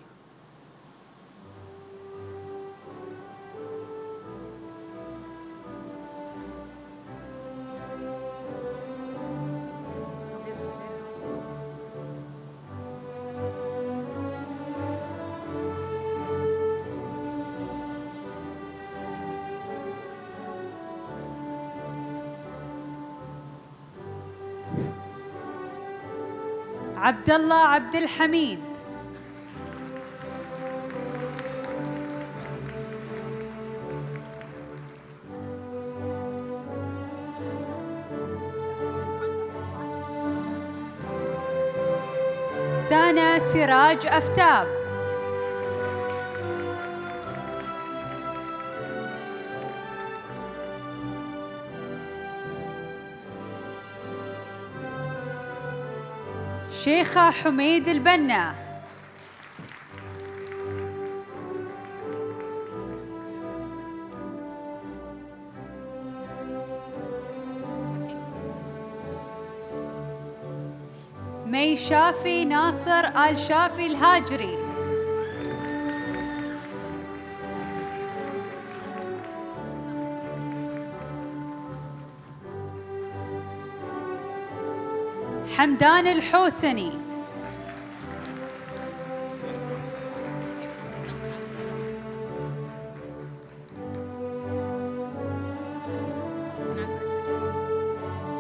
عبد الله عبد الحميد. سانا سراج أفتاب. شيخة حميد البنا. مي شافي ناصر آل شافي الهاجري. حمدان الحوسني.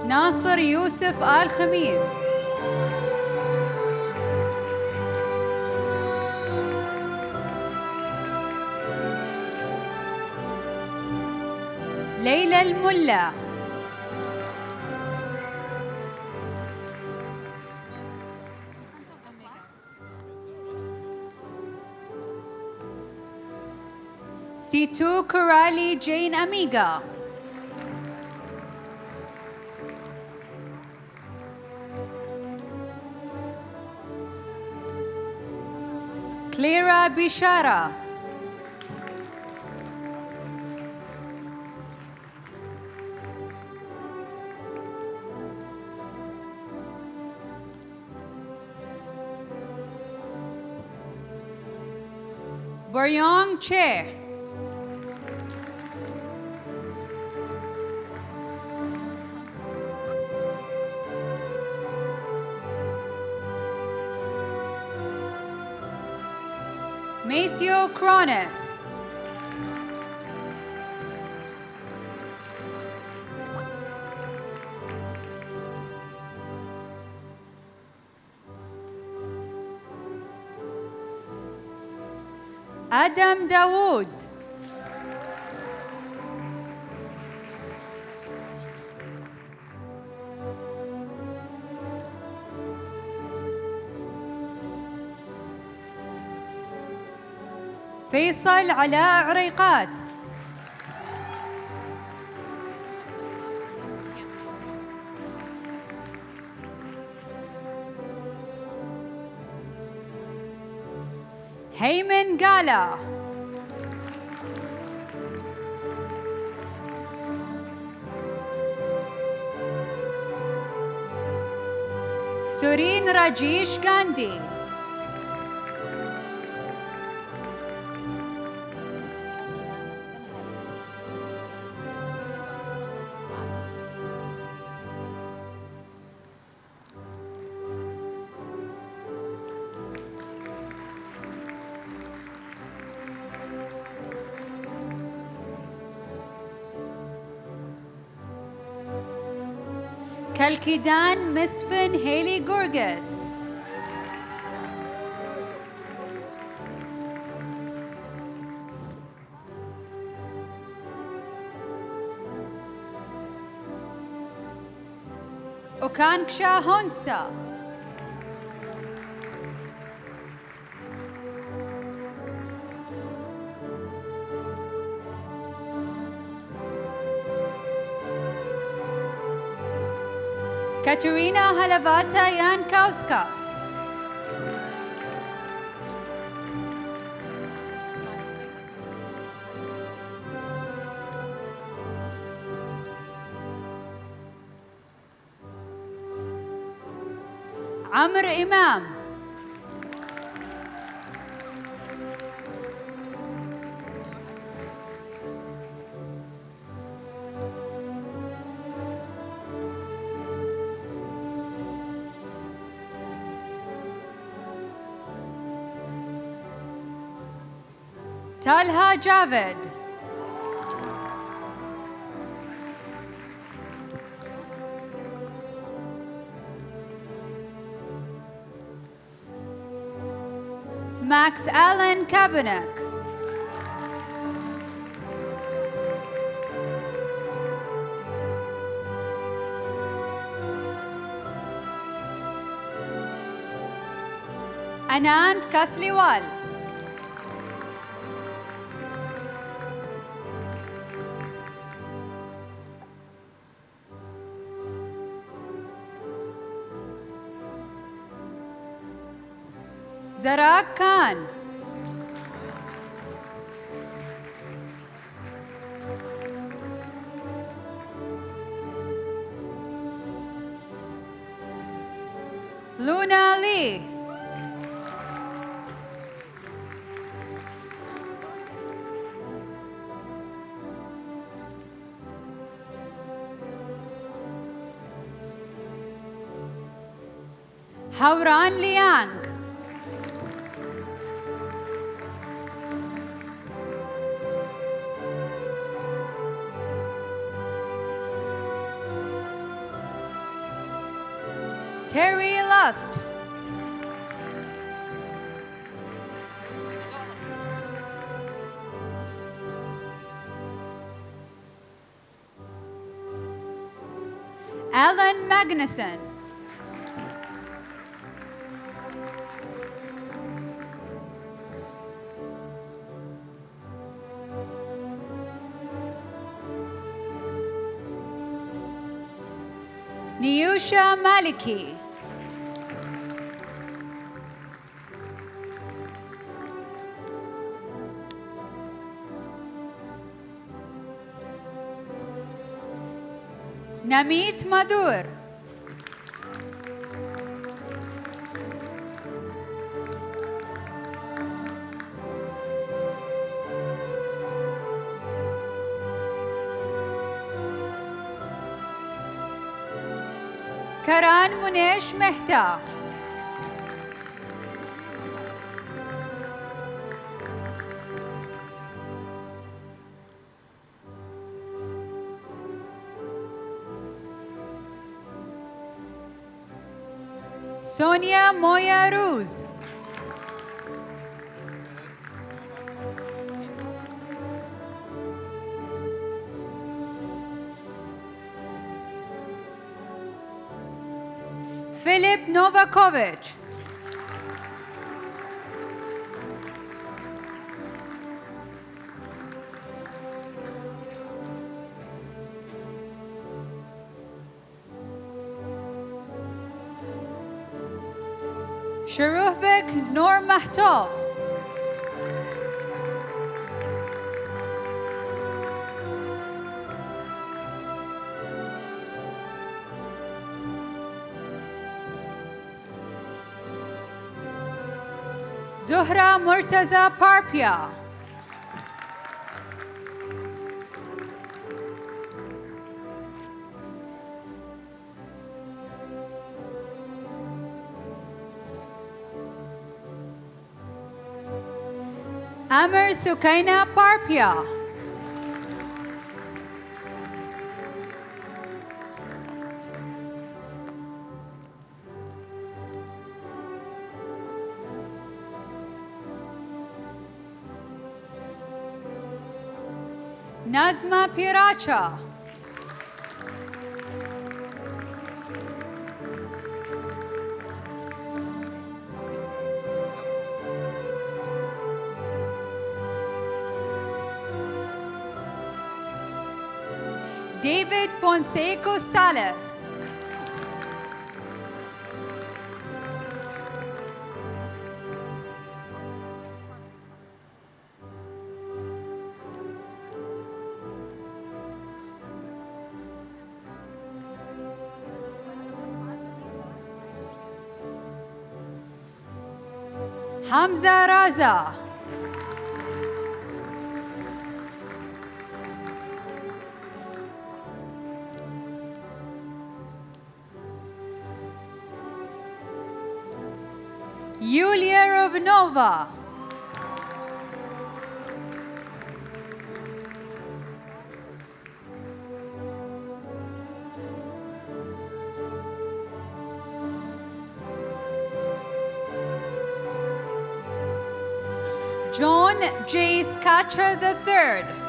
ناصر يوسف آل خميس. ليلى الملا. سيتو كورالي جين أميغا. كليرا بشارة. بريونغ تشيه. Matthew Cronus. Adam Dawood. فيصل علاء عريقات. هيمن قالا. سورين راجيش غاندي. كالكيدان مسفن هيلي جورجس. أوكانكشا هونسا. كاترينا هلفاتا يانكاوسكاس. عمرو إمام. تالها جافد. ماكس آلان كابنك. أناند كاسليوال. زراك كان. لونا لي. هوران ليانغ. Terry Lust. Alan Magnuson. Niyusha Maliki. Namit Madhur. Karan Munesh Mehta. Sonia Moya Ruz. Filip Novakovic. شروهبك نور محتوب. زهرة مرتزا باربيا. Amr Sukaina Parpia. Nazma Piracha. David Ponce Costales. Hamza Raza. Yulia Rovnova. John J. Skacha III.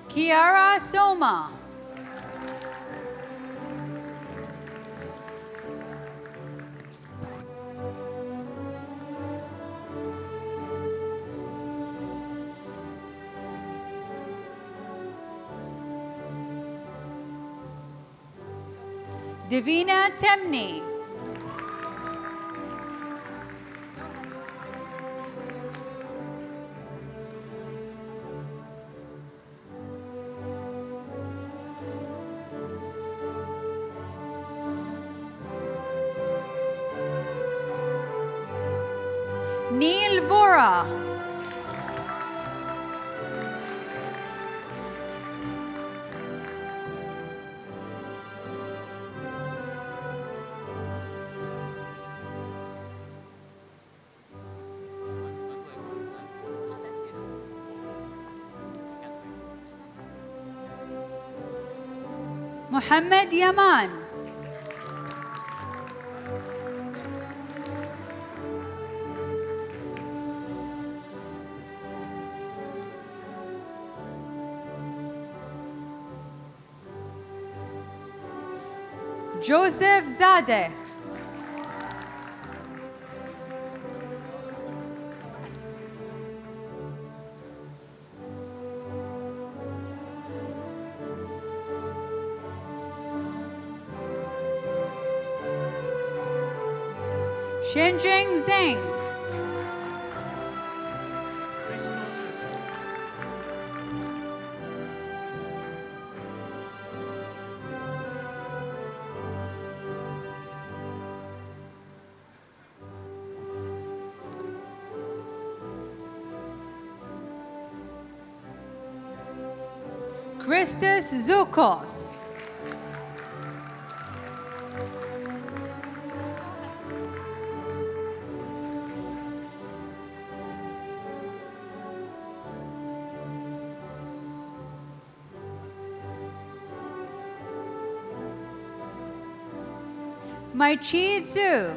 Kiara Soma. Divina Temni. Neil Vora. Mohammed Yaman. Joseph Zadeh. Shenjing Zheng. Christus Zukos. Maichi Zhu.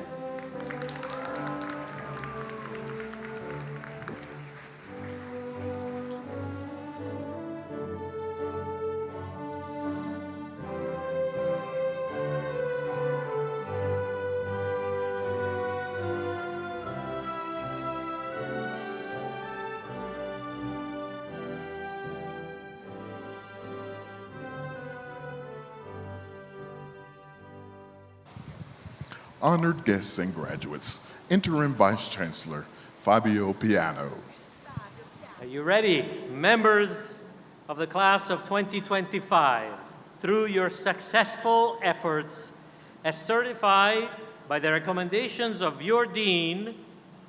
honored guests and graduates, Interim Vice Chancellor Fabio Piano. Are you ready? Members of the class of 2025, through your successful efforts, as certified by the recommendations of your dean,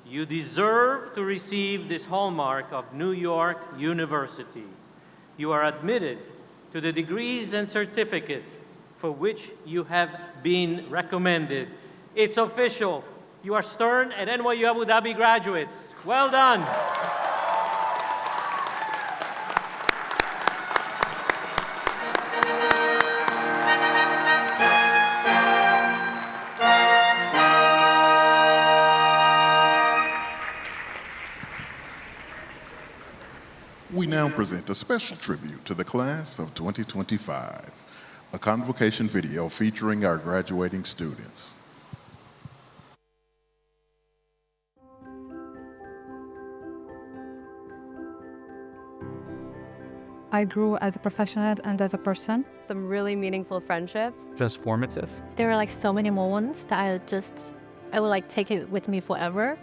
you deserve to receive this hallmark of New York University. You are admitted to the degrees and certificates for which you have been recommended. It's official. You are Stern and NYU Abu Dhabi graduates. Well done. We now present a special tribute to the class of 2025, a convocation video featuring our graduating students. I grew as a professional and as a person. Some really meaningful friendships. Transformative. There were like so many moments that I would like take it with me forever.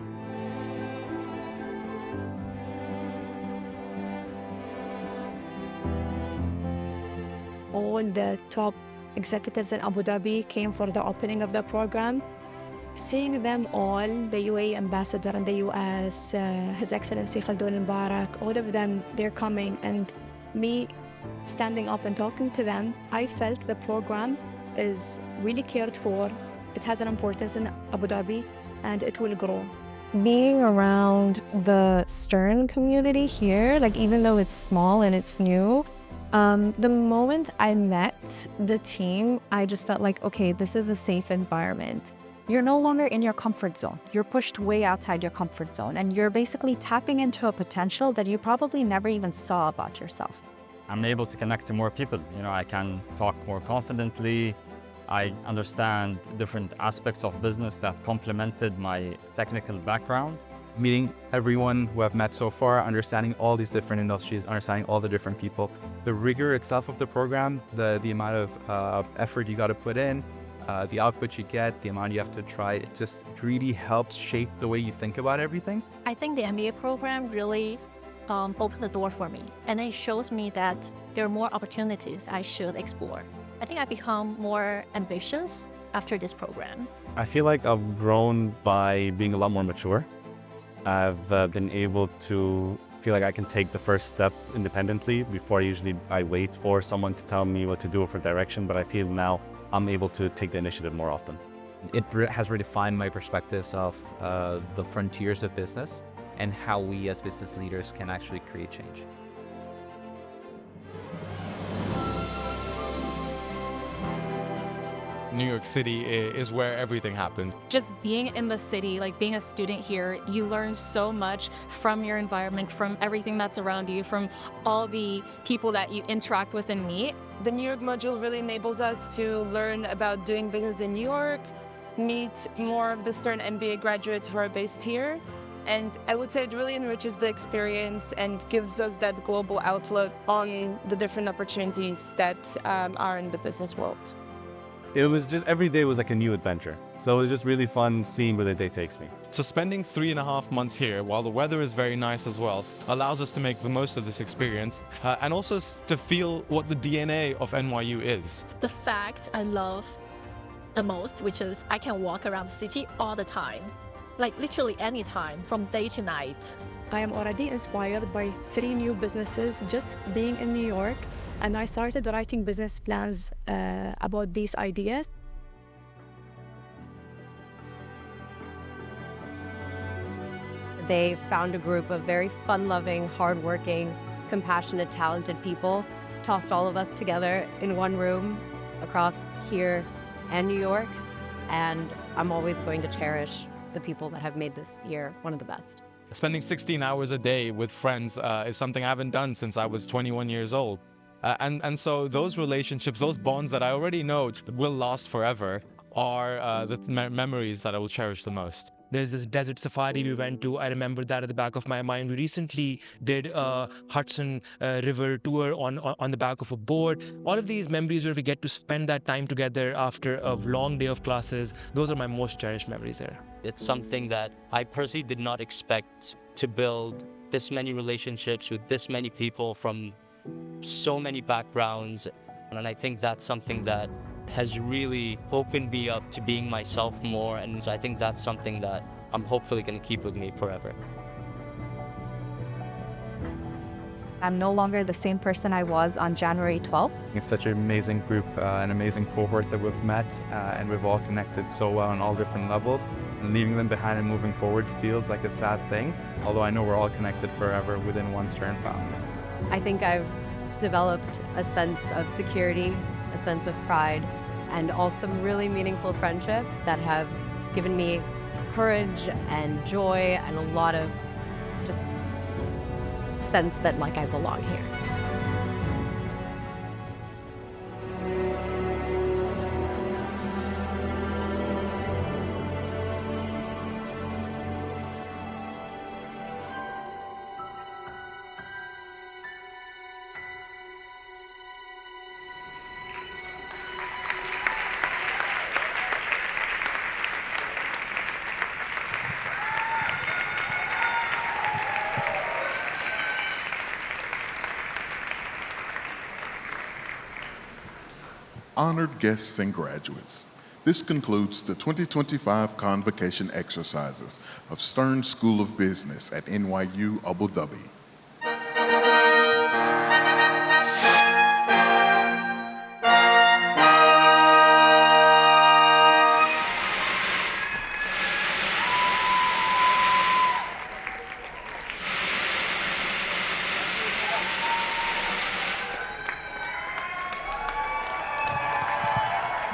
All the top executives in Abu Dhabi came for the opening of the program. Seeing them all, the UAE ambassador in the US, His Excellency Khaldun Mubarak, all of them, they're coming, and me standing up and talking to them, I felt the program is really cared for. It has an importance in Abu Dhabi, and it will grow. Being around the Stern community here, like even though it's small and it's new, the moment I met the team, I just felt like, okay, this is a safe environment. You're no longer in your comfort zone. You're pushed way outside your comfort zone, and you're basically tapping into a potential that you probably never even saw about yourself. I'm able to connect to more people. You know, I can talk more confidently. I understand different aspects of business that complemented my technical background. Meeting everyone who I've met so far, understanding all these different industries, understanding all the different people. The rigor itself of the program, the amount of effort you got to put in, the output you get, the amount you have to try, it really helps shape the way you think about everything. I think the MBA program really opened the door for me, and it shows me that there are more opportunities I should explore. I think I've become more ambitious after this program. I feel like I've grown by being a lot more mature. I've been able to feel like I can take the first step independently. Before, usually I wait for someone to tell me what to do for direction, but I feel now I'm able to take the initiative more often. It has redefined my perspectives of the frontiers of business and how we as business leaders can actually create change. New York City is where everything happens. Just being in the city, like being a student here, you learn so much from your environment, from everything that's around you, from all the people that you interact with and meet. The New York module really enables us to learn about doing business in New York, meet more of the Stern MBA graduates who are based here. And I would say it really enriches the experience and gives us that global outlook on the different opportunities that are in the business world. It was just, every day was like a new adventure. So it was just really fun seeing where the day takes me. So spending 3.5 months here, while the weather is very nice as well, allows us to make the most of this experience and also to feel what the DNA of NYU is. The fact I love the most, which is I can walk around the city all the time, like literally any time, from day to night. I am already inspired by 3 new businesses just being in New York. And I started writing business plans about these ideas. They found a group of very fun-loving, hard-working, compassionate, talented people, tossed all of us together in one room across here and New York. And I'm always going to cherish the people that have made this year one of the best. Spending 16 hours a day with friends is something I haven't done since I was 21 years old. And so those relationships, those bonds that I already know will last forever are the memories that I will cherish the most. There's this desert safari we went to. I remember that at the back of my mind. We recently did a Hudson River tour on the back of a board. All of these memories where we get to spend that time together after a long day of classes, those are my most cherished memories there. It's something that I personally did not expect to build this many relationships with this many people from so many backgrounds. And I think that's something that has really opened me up to being myself more. And so I think that's something that I'm hopefully going to keep with me forever. I'm no longer the same person I was on January 12th. It's such an amazing group, an amazing cohort that we've met, and we've all connected so well on all different levels. And leaving them behind and moving forward feels like a sad thing, although I know we're all connected forever within one Stern family. I think I've developed a sense of security, a sense of pride, and also some really meaningful friendships that have given me courage and joy and a lot of just sense that like I belong here. Honored guests and graduates, this concludes the 2025 Convocation exercises of Stern School of Business at NYU Abu Dhabi.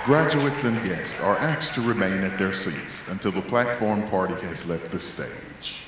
Graduates and guests are asked to remain at their seats until the platform party has left the stage.